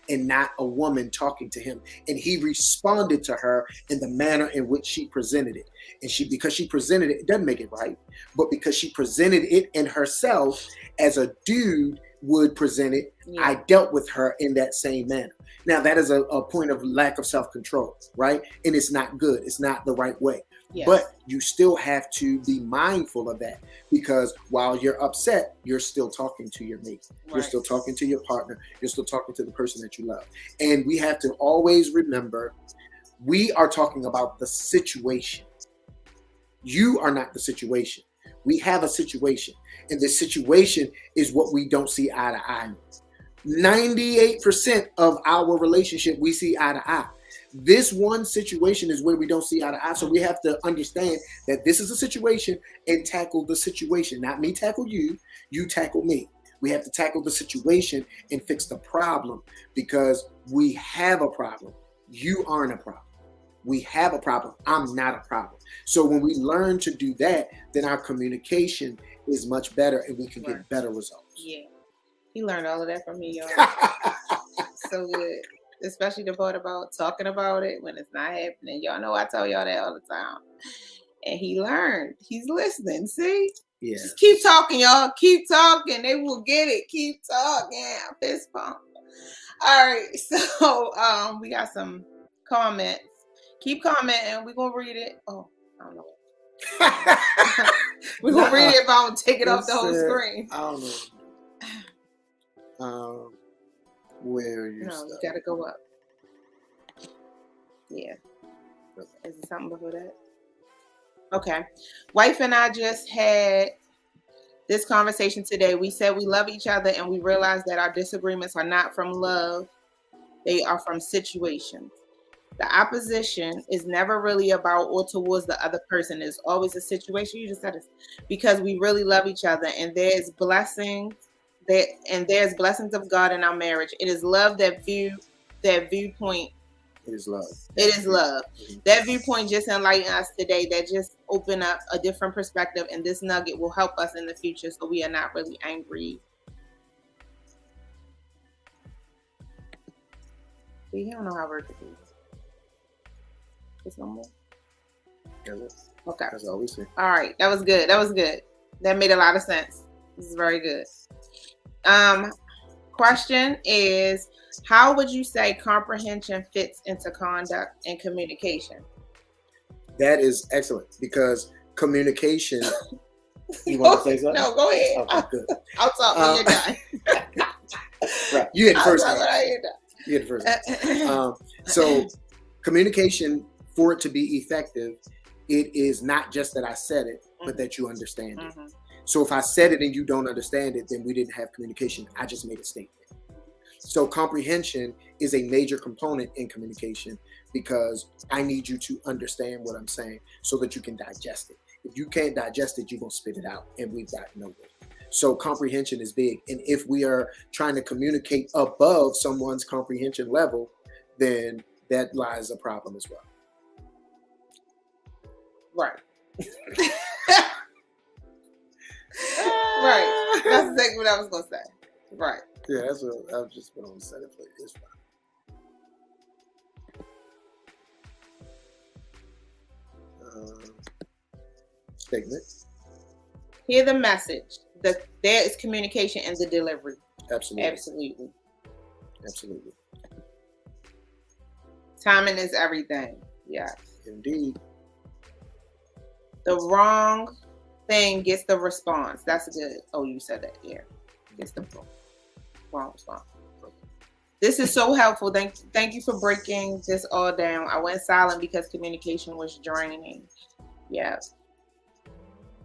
and not a woman talking to him. And he responded to her in the manner in which she presented it. And because she presented it, it doesn't make it right, but because she presented it in herself as a dude would present it, yeah, I dealt with her in that same manner. Now, that is a point of lack of self-control, right? And it's not good. It's not the right way. Yes. But you still have to be mindful of that, because while you're upset, you're still talking to your mate. Right. You're still talking to your partner. You're still talking to the person that you love. And we have to always remember, we are talking about the situation. You are not the situation. We have a situation. And the situation is what we don't see eye to eye with. 98% of our relationship, we see eye to eye. This one situation is where we don't see eye to eye. So we have to understand that this is a situation and tackle the situation. Not me tackle you, you tackle me. We have to tackle the situation and fix the problem, because we have a problem. You aren't a problem. We have a problem. I'm not a problem. So when we learn to do that, then our communication is much better and we can get better results. Yeah. He learned all of that from me, y'all. So good. Especially the part about talking about it when it's not happening. Y'all know I tell y'all that all the time. And he learned. He's listening. See? Yeah. Just keep talking, y'all. Keep talking. They will get it. Keep talking. Fist bump. All right. So we got some comments. Keep commenting. We're going to read it. Oh, I don't know. We're going to read it if I don't take it off the whole screen. I don't know. Where are you? No, you gotta go up. Yeah. Is it something before that? Okay. Wife and I just had this conversation today. We said we love each other, and we realized that our disagreements are not from love. They are from situations. The opposition is never really about or towards the other person. It's always a situation. You just said it. Because we really love each other, and there's blessings. There's blessings of God in our marriage. It is love that viewpoint. It is love. It is love. Mm-hmm. That viewpoint just enlightened us today. That just opened up a different perspective, and this nugget will help us in the future, so we are not really angry. We don't know how to work it is. There's no more. Okay. That's all we see. All right. That was good. That made a lot of sense. This is very good. Question is, how would you say comprehension fits into conduct and communication? That is excellent, because communication. You want to say something? No, go ahead. Okay, good. I'll talk when you're done. Right, you had the first one. You had the first. So communication, for it to be effective, it is not just that I said it, but that you understand it. Mm-hmm. So if I said it and you don't understand it, then we didn't have communication. I just made a statement. So comprehension is a major component in communication, because I need you to understand what I'm saying so that you can digest it. If you can't digest it, you're going to spit it out, and we've got nowhere. So comprehension is big. And if we are trying to communicate above someone's comprehension level, then that lies a problem as well. Right. Right. That's exactly what I was going to say. Right. Yeah, that's what I just put on the set for you. It's fine. Statement. Hear the message. That there is communication in the delivery. Absolutely. Timing is everything. Yes. Indeed. The wrong thing gets the response. That's good. Oh, you said that. Yeah. Gets the wrong response. This is so helpful. Thank you for breaking this all down. I went silent because communication was draining. Yeah.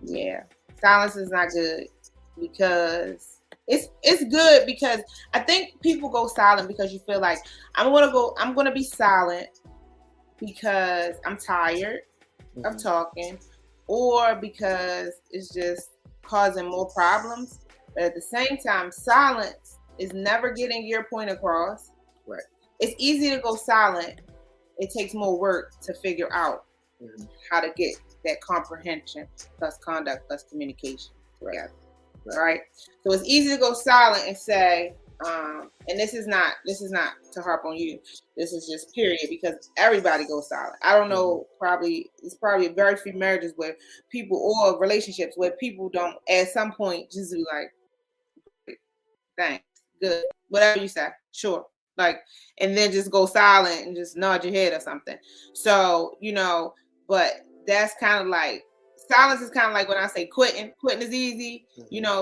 Yeah. Silence is not good because it's good because I think people go silent because you feel like I'm gonna be silent because I'm tired of talking, or because it's just causing more problems. But at the same time, silence is never getting your point across. Right. It's easy to go silent. It takes more work to figure out how to get that comprehension plus conduct plus communication together. Right. So it's easy to go silent and say, and this is not to harp on you. This is just period, because everybody goes silent. I don't know. It's probably very few marriages where people, or relationships where people don't at some point just be like, thanks, good, whatever you say, sure, like, and then just go silent and just nod your head or something. So but that's kind of like, silence is kind of like when I say quitting. Quitting is easy,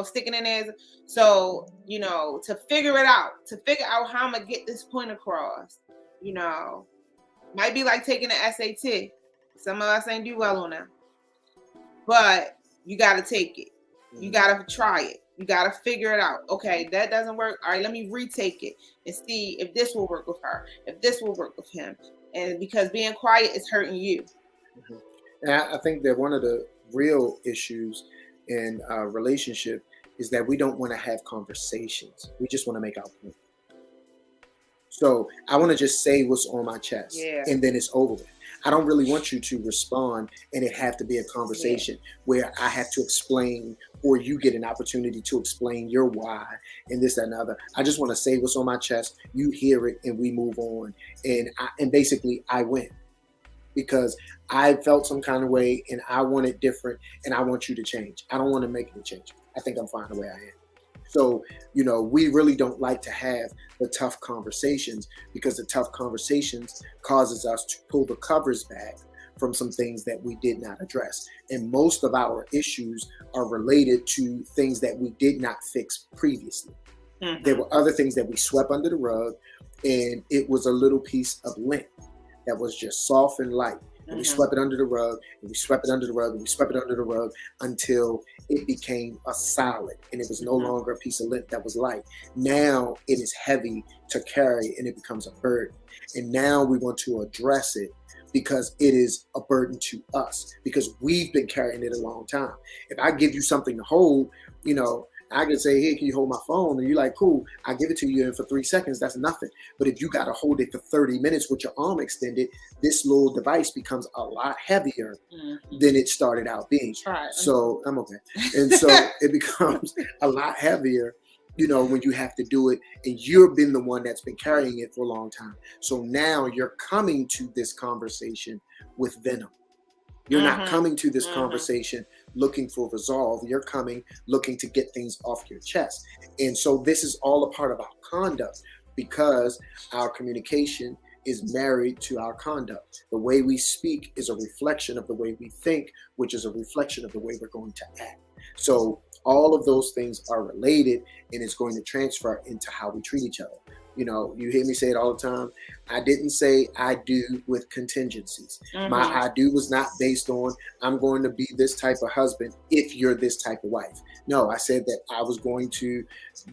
sticking in there. So, to figure out how I'm going to get this point across, might be like taking an SAT. Some of us ain't do well on that. But you got to take it. You got to try it. You got to figure it out. Okay, that doesn't work. All right, let me retake it and see if this will work with her, if this will work with him. And because being quiet is hurting you. And I think that one of the real issues in a relationship is that we don't want to have conversations. We just want to make our point. So I want to just say what's on my chest, and then it's over with. I don't really want you to respond and it have to be a conversation where I have to explain, or you get an opportunity to explain your why and this, that, and other. I just want to say what's on my chest. You hear it and we move on. And basically I win, because I felt some kind of way and I want it different, and I want you to change. I don't want to make any change. I think I'm fine the way I am. So, we really don't like to have the tough conversations, because the tough conversations causes us to pull the covers back from some things that we did not address. And most of our issues are related to things that we did not fix previously. There were other things that we swept under the rug, and it was a little piece of lint that was just soft and light. And we swept it under the rug, and we swept it under the rug, and we swept it under the rug until it became a solid, and it was no longer a piece of lint that was light. Now it is heavy to carry, and it becomes a burden. And now we want to address it because it is a burden to us, because we've been carrying it a long time. If I give you something to hold, I can say, hey, can you hold my phone? And you're like, cool, I give it to you, and for 3 seconds, that's nothing. But if you got to hold it for 30 minutes with your arm extended, this little device becomes a lot heavier than it started out being. So I'm okay. And so it becomes a lot heavier, when you have to do it, and you've been the one that's been carrying it for a long time. So now you're coming to this conversation with venom. You're not coming to this conversation looking for resolve. You're coming looking to get things off your chest. And so this is all a part of our conduct, because our communication is married to our conduct. The way we speak is a reflection of the way we think, which is a reflection of the way we're going to act. So all of those things are related, and it's going to transfer into how we treat each other. You hear me say it all the time. I didn't say I do with contingencies. My I do was not based on I'm going to be this type of husband if you're this type of wife. No, I said that I was going to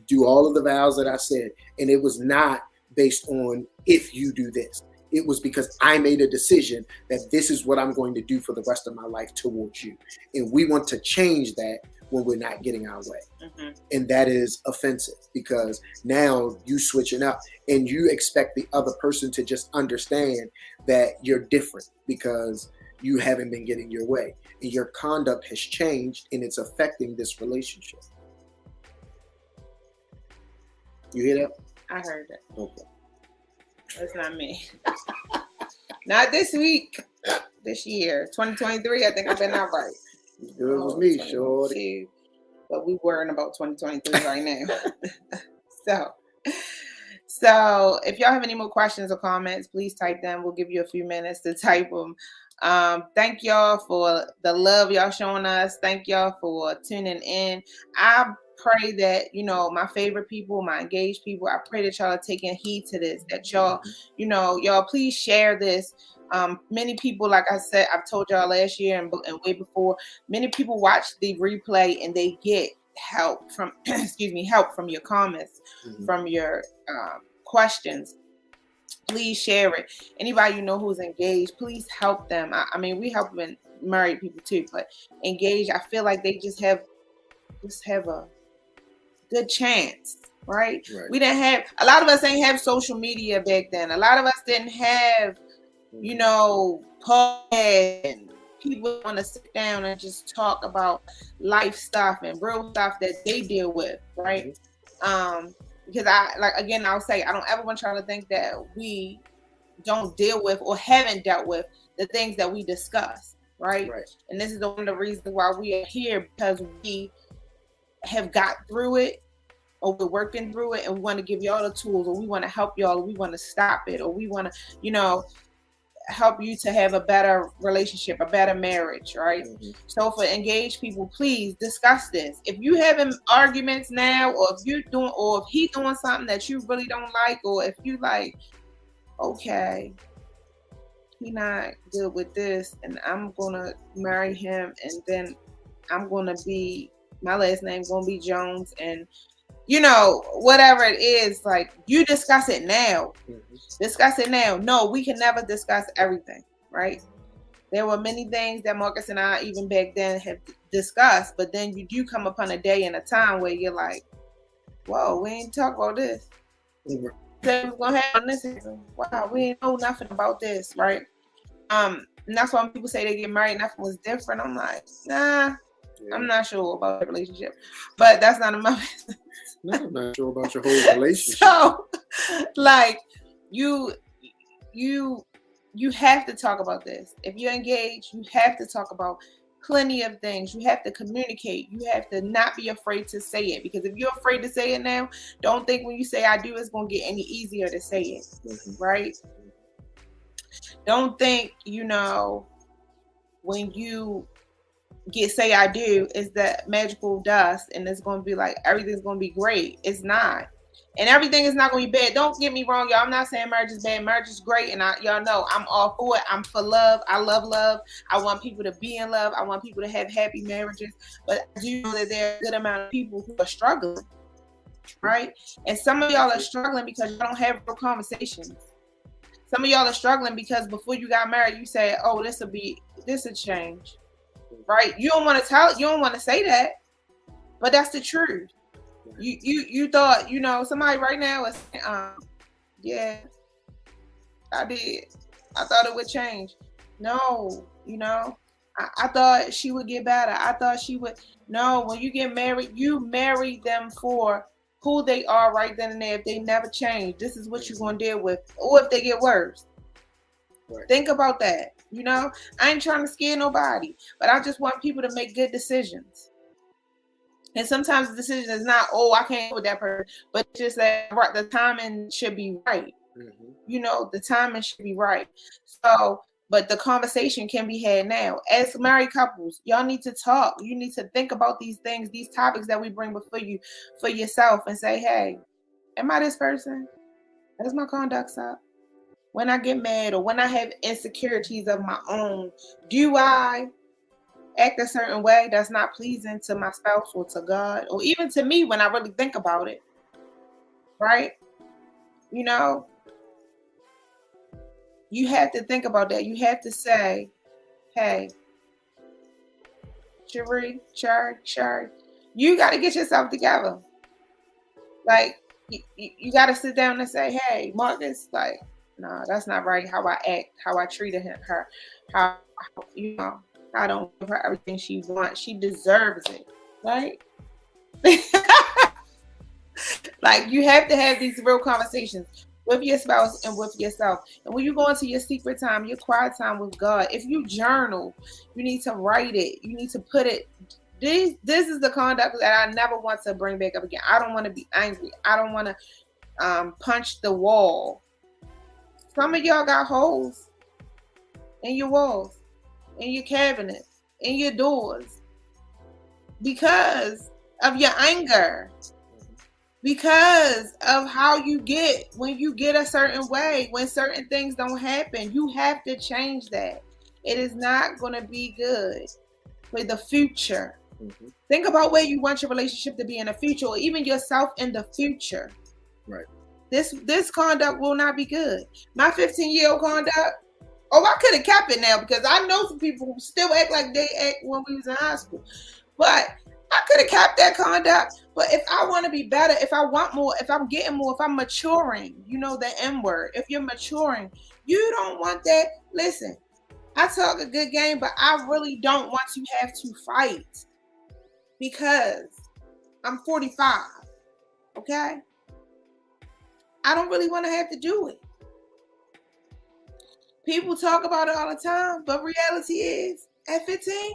do all of the vows that I said, and it was not based on if you do this. It was because I made a decision that this is what I'm going to do for the rest of my life towards you. And we want to change that when we're not getting our way. And that is offensive, because now you switching up and you expect the other person to just understand that you're different because you haven't been getting your way. And your conduct has changed, and it's affecting this relationship. You hear that? I heard it. Okay. That's not me. Not this week. This year. 2023, I think I've been out right. Good with me, shorty. But we worrying about 2023 right now. So if y'all have any more questions or comments, please type them. We'll give you a few minutes to type them. Thank y'all for the love y'all showing us. Thank y'all for tuning in. I pray that, my favorite people, my engaged people, I pray that y'all are taking heed to this, that y'all, y'all please share this. Many people, like I said, I've told y'all last year and way before, many people watch the replay and they get help from, help from your comments, from your questions. Please share it. Anybody you know who's engaged, please help them. I mean, we help married people too, but engaged, I feel like they just have a good chance, right? We didn't have, a lot of us ain't have social media back then. A lot of us didn't have, podcasts and people want to sit down and just talk about life stuff and real stuff that they deal with, right? Because I'll say, I don't ever want y'all to think that we don't deal with or haven't dealt with the things that we discuss, right? And this is one of the reasons why we are here, because we have got through it, or we're working through it, and we want to give y'all the tools, or we want to help y'all, or we want to stop it, or we want to, help you to have a better relationship, a better marriage, right? So for engaged people, please discuss this. If you having arguments now, or if he doing something that you really don't like, or if you like, okay, he not good with this, and I'm gonna marry him, and then my last name gonna be Jones, and whatever it is, like, you discuss it now. Discuss it now. No, we can never discuss everything, right? There were many things that Marcus and I, even back then, have discussed, but then you do come upon a day and a time where you're like, whoa, we ain't talk about this. Said we was gonna have this. Wow, we ain't know nothing about this, right? And that's why when people say they get married, nothing was different. I'm like, nah, I'm not sure about the relationship, but that's not in my business. No, I'm not sure about your whole relationship. So, like, you have to talk about this. If you're engaged, you have to talk about plenty of things. You have to communicate. You have to not be afraid to say it, because if you're afraid to say it now, don't think when you say I do, it's going to get any easier to say it, right? Don't think, when you say I do, is that magical dust and it's going to be like everything's going to be great. It's not. And everything is not going to be bad. Don't get me wrong, y'all. I'm not saying marriage is bad. Marriage is great. And y'all know I'm all for it. I'm for love. I love love. I want people to be in love. I want people to have happy marriages. But I do know that there are a good amount of people who are struggling, right? And some of y'all are struggling because you don't have real conversations. Some of y'all are struggling because before you got married, you said, oh, this will change, right? You don't want to say that, but that's the truth. You thought, somebody right now is saying, yeah, I did. I thought it would change. No, I thought she would get better. I thought she would. No, when you get married, you marry them for who they are right then and there. If they never change, this is what you're going to deal with. Or if they get worse. Right. Think about that. I ain't trying to scare nobody, but I just want people to make good decisions. And sometimes the decision is not, oh, I can't with that person, but it's just that the timing should be right. The timing should be right. So, but the conversation can be had now. As married couples, y'all need to talk. You need to think about these things, these topics that we bring before you, for yourself, and say, hey, am I this person? Does my conduct suck? When I get mad or when I have insecurities of my own, do I act a certain way that's not pleasing to my spouse or to God or even to me when I really think about it, right? You have to think about that. You have to say, hey, Cherie, you got to get yourself together. Like, you got to sit down and say, hey, Marcus, like, no, that's not right. How I act, how I treated her, how I don't give her everything she wants. She deserves it, right? Like, you have to have these real conversations with your spouse and with yourself. And when you go into your secret time, your quiet time with God, if you journal, you need to write it. You need to put it. This is the conduct that I never want to bring back up again. I don't want to be angry. I don't want to punch the wall. Some of y'all got holes in your walls, in your cabinets, in your doors, because of your anger because of how you get when you get a certain way, when certain things don't happen. You have to change that. It is not going to be good for the future. Think about where you want your relationship to be in the future, or even yourself in the future. Right. This conduct will not be good. My 15-year-old conduct, I could have kept it now, because I know some people who still act like they act when we was in high school. But I could have kept that conduct. But if I want to be better, if I want more, if I'm getting more, if I'm maturing, the M word, if you're maturing, you don't want that. Listen, I talk a good game, but I really don't want to have to fight, because I'm 45, okay? I don't really want to have to do it. People talk about it all the time, but reality is, at 15,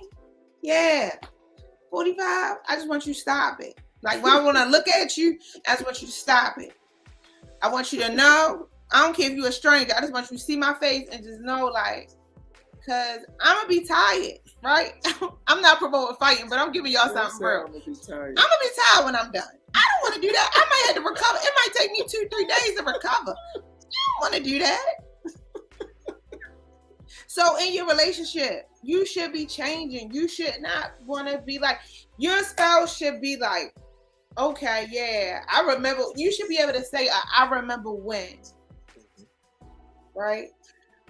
45, I just want you to stop it. Like, when I want to look at you, I just want you to stop it. I want you to know, I don't care if you're a stranger, I just want you to see my face and just know, like, because I'm going to be tired, right? I'm not promoting fighting, but I'm giving y'all something real. I'm going to be tired when I'm done. I don't want to do that. I might have to recover. It might take me 2-3 days to recover. You don't want to do that. So in your relationship, you should be changing. You should not want to be like, your spouse should be like, okay, yeah, I remember. You should be able to say, I remember when. Right?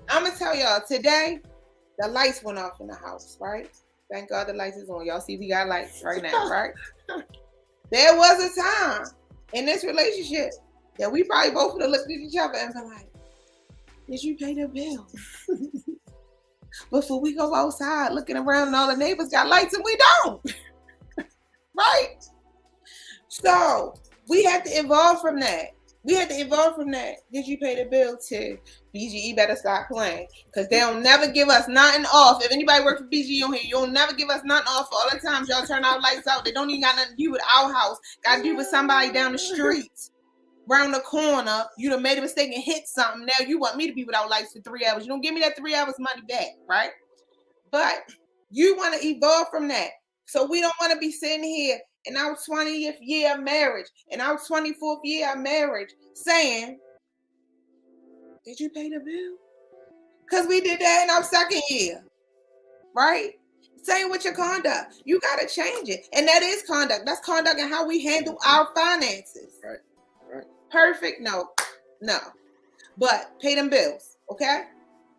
I'm going to tell y'all, today, the lights went off in the house, right? Thank God the lights is on. Y'all see we got lights right now, right? There was a time in this relationship that we probably both would have looked at each other and been like, did you pay the bill? Before we go outside looking around and all the neighbors got lights and we don't. Right? So we had to evolve from that. Did you pay the bill? To BGE better stop playing, because they'll never give us nothing off. If anybody work for BGE on here, you'll never give us nothing off for all the times y'all turn our lights out. They don't even got nothing to do with our house. Got to do with somebody down the street, round the corner. You done made a mistake and hit something. Now you want me to be without lights for 3 hours. You don't give me that 3 hours money back, right? But you want to evolve from that. So we don't want to be sitting here in our 20th year of marriage, in our 24th year of marriage, saying, did you pay the bill? Because we did that in our second year, right? Same with your conduct. You got to change it. And that is conduct. That's conduct and how we handle our finances. Right. Perfect? No. But pay them bills, okay?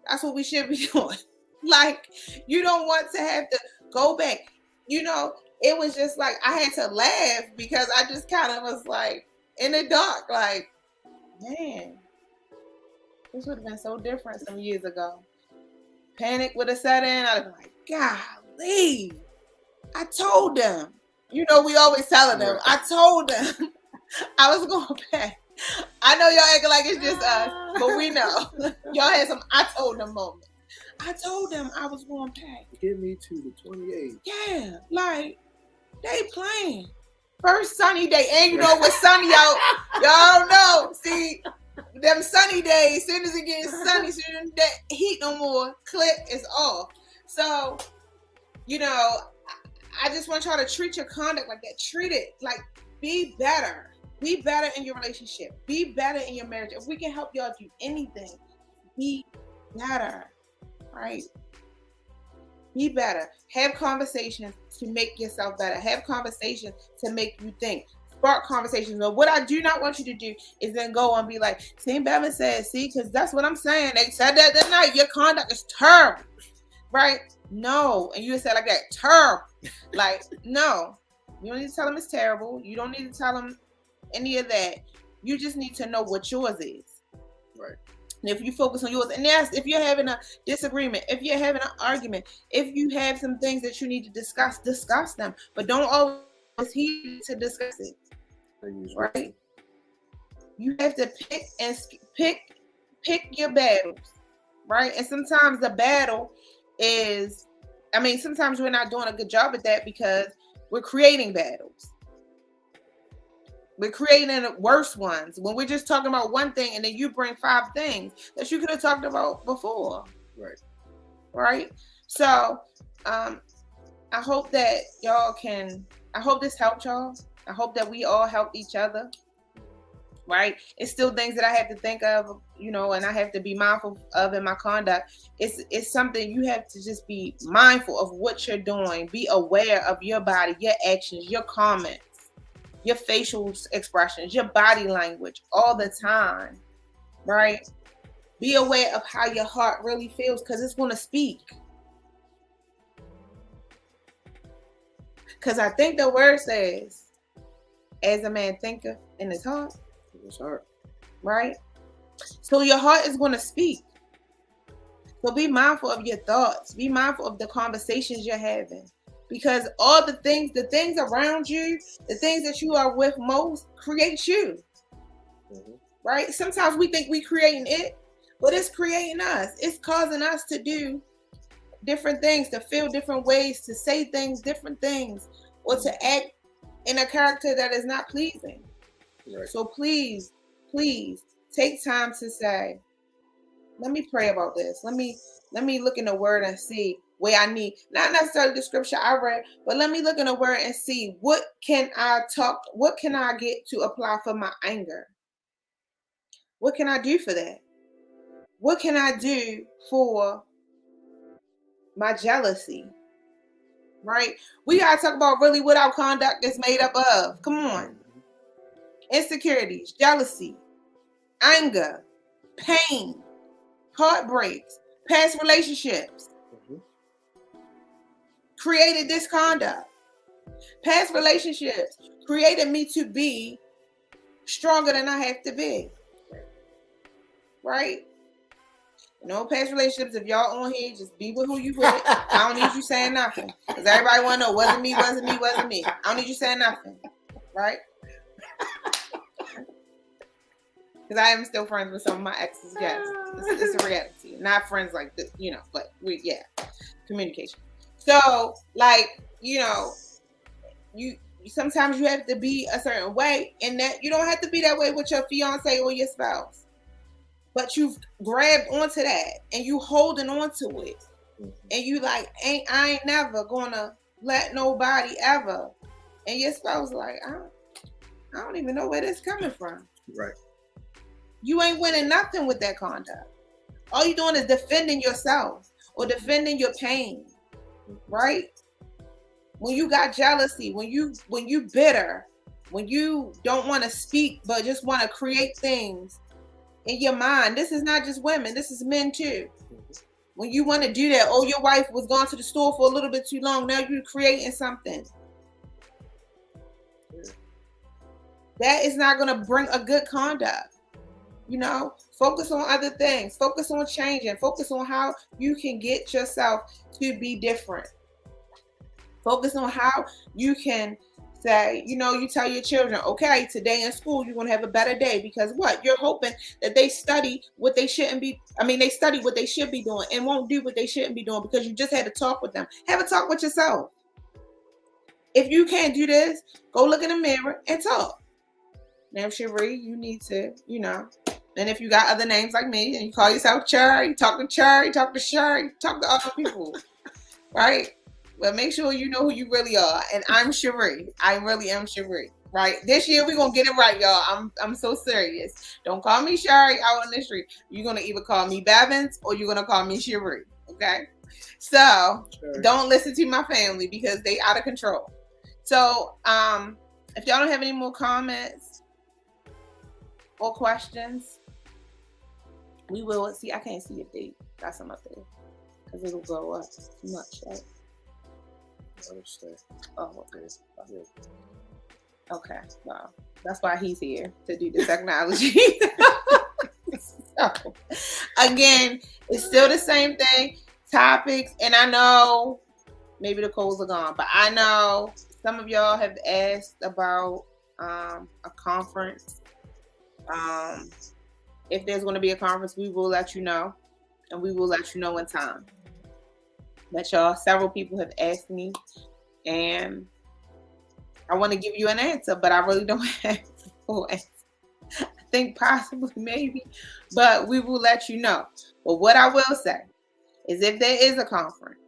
That's what we should be doing. Like, you don't want to have to go back. It was just like, I had to laugh because I just kind of was like in the dark, like, man, this would have been so different some years ago. Panic would have set in. I'd have been like, golly, I told them. We always telling them. I told them I was going to pay. I know y'all acting like it's just us, but we know. Y'all had some I told them moments. I told them I was going to pay. Give me to the 28th. Yeah, like, they playing. First sunny day, and you know what's sunny out. Y'all know. See, them sunny days, as soon as it gets sunny, soon as that heat no more, click is off. So, I just want y'all to treat your conduct like that. Treat it like, be better. Be better in your relationship. Be better in your marriage. If we can help y'all do anything, be better. Right? Be better. Have conversations to make yourself better. Have conversations to make you think. Spark conversations. But what I do not want you to do is then go and be like, see, Bevans said, see, because that's what I'm saying. They said that night. Your conduct is terrible. Right? No. And you said like that, terrible. Like, no. You don't need to tell them it's terrible. You don't need to tell them any of that. You just need to know what yours is. Right. And if you focus on yours, and that's if you're having a disagreement, if you're having an argument, if you have some things that you need to discuss them. But don't always heed to discuss it. Right? You have to pick your battles, right? And sometimes the battle is, sometimes we're not doing a good job at that because we're creating battles. We're creating worse ones when we're just talking about one thing and then you bring 5 things that you could have talked about before. Right. So, I hope that y'all can, I hope this helped y'all. I hope that we all help each other. Right? It's still things that I have to think of, you know, and I have to be mindful of in my conduct. It's something you have to just be mindful of what you're doing. Be aware of your body, your actions, your comments, your facial expressions, your body language all the time. Right? Be aware of how your heart really feels, because it's going to speak. Because I think the word says, as a man thinketh in his heart. His heart. Right? So your heart is going to speak. So be mindful of your thoughts. Be mindful of the conversations you're having. Because all the things around you, the things that you are with most, create you. Mm-hmm. Right? Sometimes we think we creating it, but it's creating us. It's causing us to do different things, to feel different ways, to say things, different things, or to act in a character that is not pleasing. Right. So please take time to say, let me pray about this. Let me look in the word and see where I need, not necessarily the scripture I read, but let me look in the word and see what can I get to apply for my anger? What can I do for that? What can I do for my jealousy? Right? We gotta talk about really what our conduct is made up of. Come on. Insecurities, jealousy, anger, pain, heartbreaks, past relationships, created this conduct. Past relationships created me to be stronger than I have to be. Right? You know, past relationships, if y'all on here, just be with who you with. I don't need you saying nothing. Because everybody want to know, wasn't me. I don't need you saying nothing. Right? Because I am still friends with some of my exes. Yes, it's a reality. Not friends like this, you know, but communication. So, like, you know, you sometimes you have to be a certain way, and that you don't have to be that way with your fiance or your spouse. But you've grabbed onto that, and you holding on to it, and you like, I ain't never gonna let nobody ever. And your spouse like, I don't even know where this is coming from. Right. You ain't winning nothing with that conduct. All you're doing is defending yourself or defending your pain, right? When you got jealousy, when you bitter, when you don't want to speak but just want to create things in your mind. This is not just women, this is men too. When you want to do that, oh, your wife was gone to the store for a little bit too long, now you're creating something. That is not going to bring a good conduct. You know, focus on other things. Focus on changing. Focus on how you can get yourself to be different. Focus on how you can say, you know, you tell your children, okay, today in school, you're going to have a better day because what? You're hoping that they study what they shouldn't be. They study what they should be doing and won't do what they shouldn't be doing because you just had to talk with them. Have a talk with yourself. If you can't do this, go look in the mirror and talk. Now, Cherie, you need to, you know, and if you got other names like me and you call yourself Chur, you talk to Chur, you talk to Shur, you talk to other people, right? But make sure you know who you really are. And I'm Cherie. I really am Cherie, right? This year we're going to get it right, y'all. I'm so serious. Don't call me Sherry out on the street. You're going to either call me Bevans or you're going to call me Cherie, okay? So don't listen to my family because they out of control. So if y'all don't have any more comments or questions, we will see. I can't see if they got some up there because it'll go up too much, right? Oh, okay. Okay, wow. That's why he's here, to do the technology. So, again, it's still the same thing. Topics, and I know maybe the codes are gone, but I know some of y'all have asked about a conference. If there's going to be a conference, we will let you know, and we will let you know in time. But y'all, several people have asked me, and I want to give you an answer, but I really don't have a full answer. I think possibly, maybe, but we will let you know. But what I will say is if there is a conference,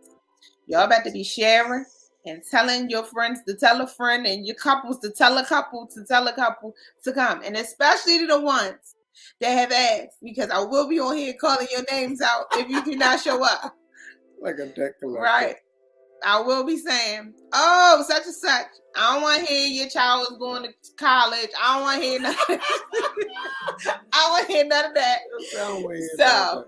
y'all about to be sharing and telling your friends to tell a friend and your couples to tell a couple to come. And especially the ones that have asked, because I will be on here calling your names out if you do not show up. Like a debt collector. Right. I will be saying, oh, such and such. I don't want to hear your child is going to college. I don't want to hear nothing. I don't want to hear none of that. So,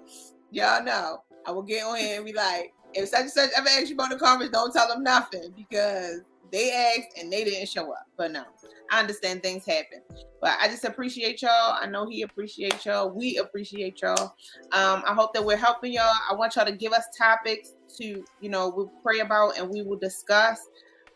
y'all know, I will get on here and be like, if such and such ever asks you about the conference, don't tell them nothing because they asked and they didn't show up. But no, I understand things happen. But I just appreciate y'all. I know he appreciates y'all. We appreciate y'all. I hope that we're helping y'all. I want y'all to give us topics to, we'll pray about and we will discuss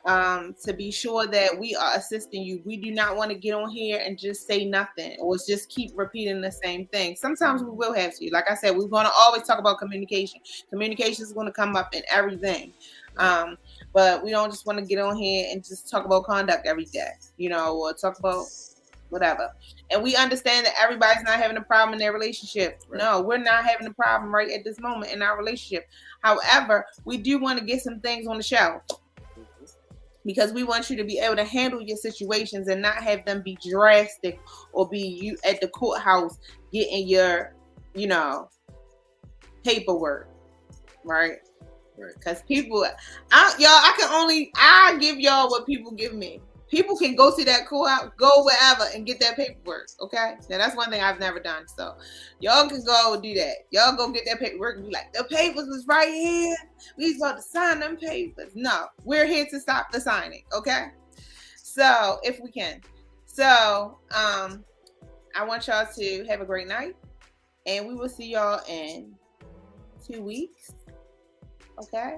to be sure that we are assisting you. We do not want to get on here and just say nothing or just keep repeating the same thing. Sometimes we will have to. Like I said, we're going to always talk about communication. Communication is going to come up in everything. But we don't just want to get on here and just talk about conduct every day, or talk about whatever. And we understand that everybody's not having a problem in their relationship. Right. No, we're not having a problem right at this moment in our relationship. However, we do want to get some things on the shelf because we want you to be able to handle your situations and not have them be drastic or be you at the courthouse getting your, paperwork, right? Right. Because people, I give y'all what people give me. People can go to that courthouse, go wherever and get that paperwork, okay? Now, that's one thing I've never done. So, y'all can go do that. Y'all go get that paperwork and be like, the papers was right here. We supposed to sign them papers. No, we're here to stop the signing, okay? So, if we can. So, I want y'all to have a great night. And we will see y'all in 2 weeks. Okay?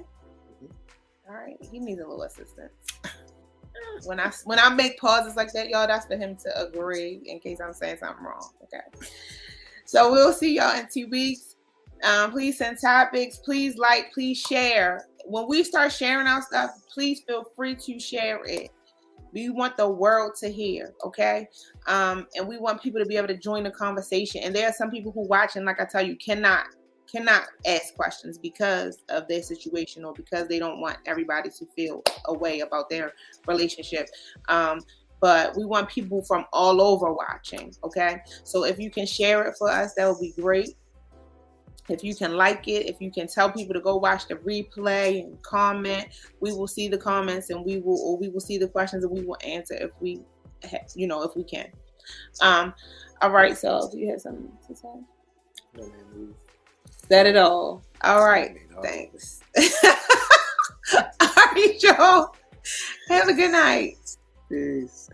All right. He needs a little assistance. When I make pauses like that, y'all, that's for him to agree in case I'm saying something wrong. Okay. So we'll see y'all in 2 weeks. Please send topics. Please like. Please share. When we start sharing our stuff, please feel free to share it. We want the world to hear, okay? And we want people to be able to join the conversation. And there are some people who watch and, like I tell you, cannot ask questions because of their situation or because they don't want everybody to feel a way about their relationship. But we want people from all over watching, okay? So if you can share it for us, that would be great. If you can like it, if you can tell people to go watch the replay and comment, we will see the comments and we will see the questions and we will answer if we can. All right. So do you have something to say? No, man. Said it all. All right. Thanks. All right, y'all. Have a good night. Peace.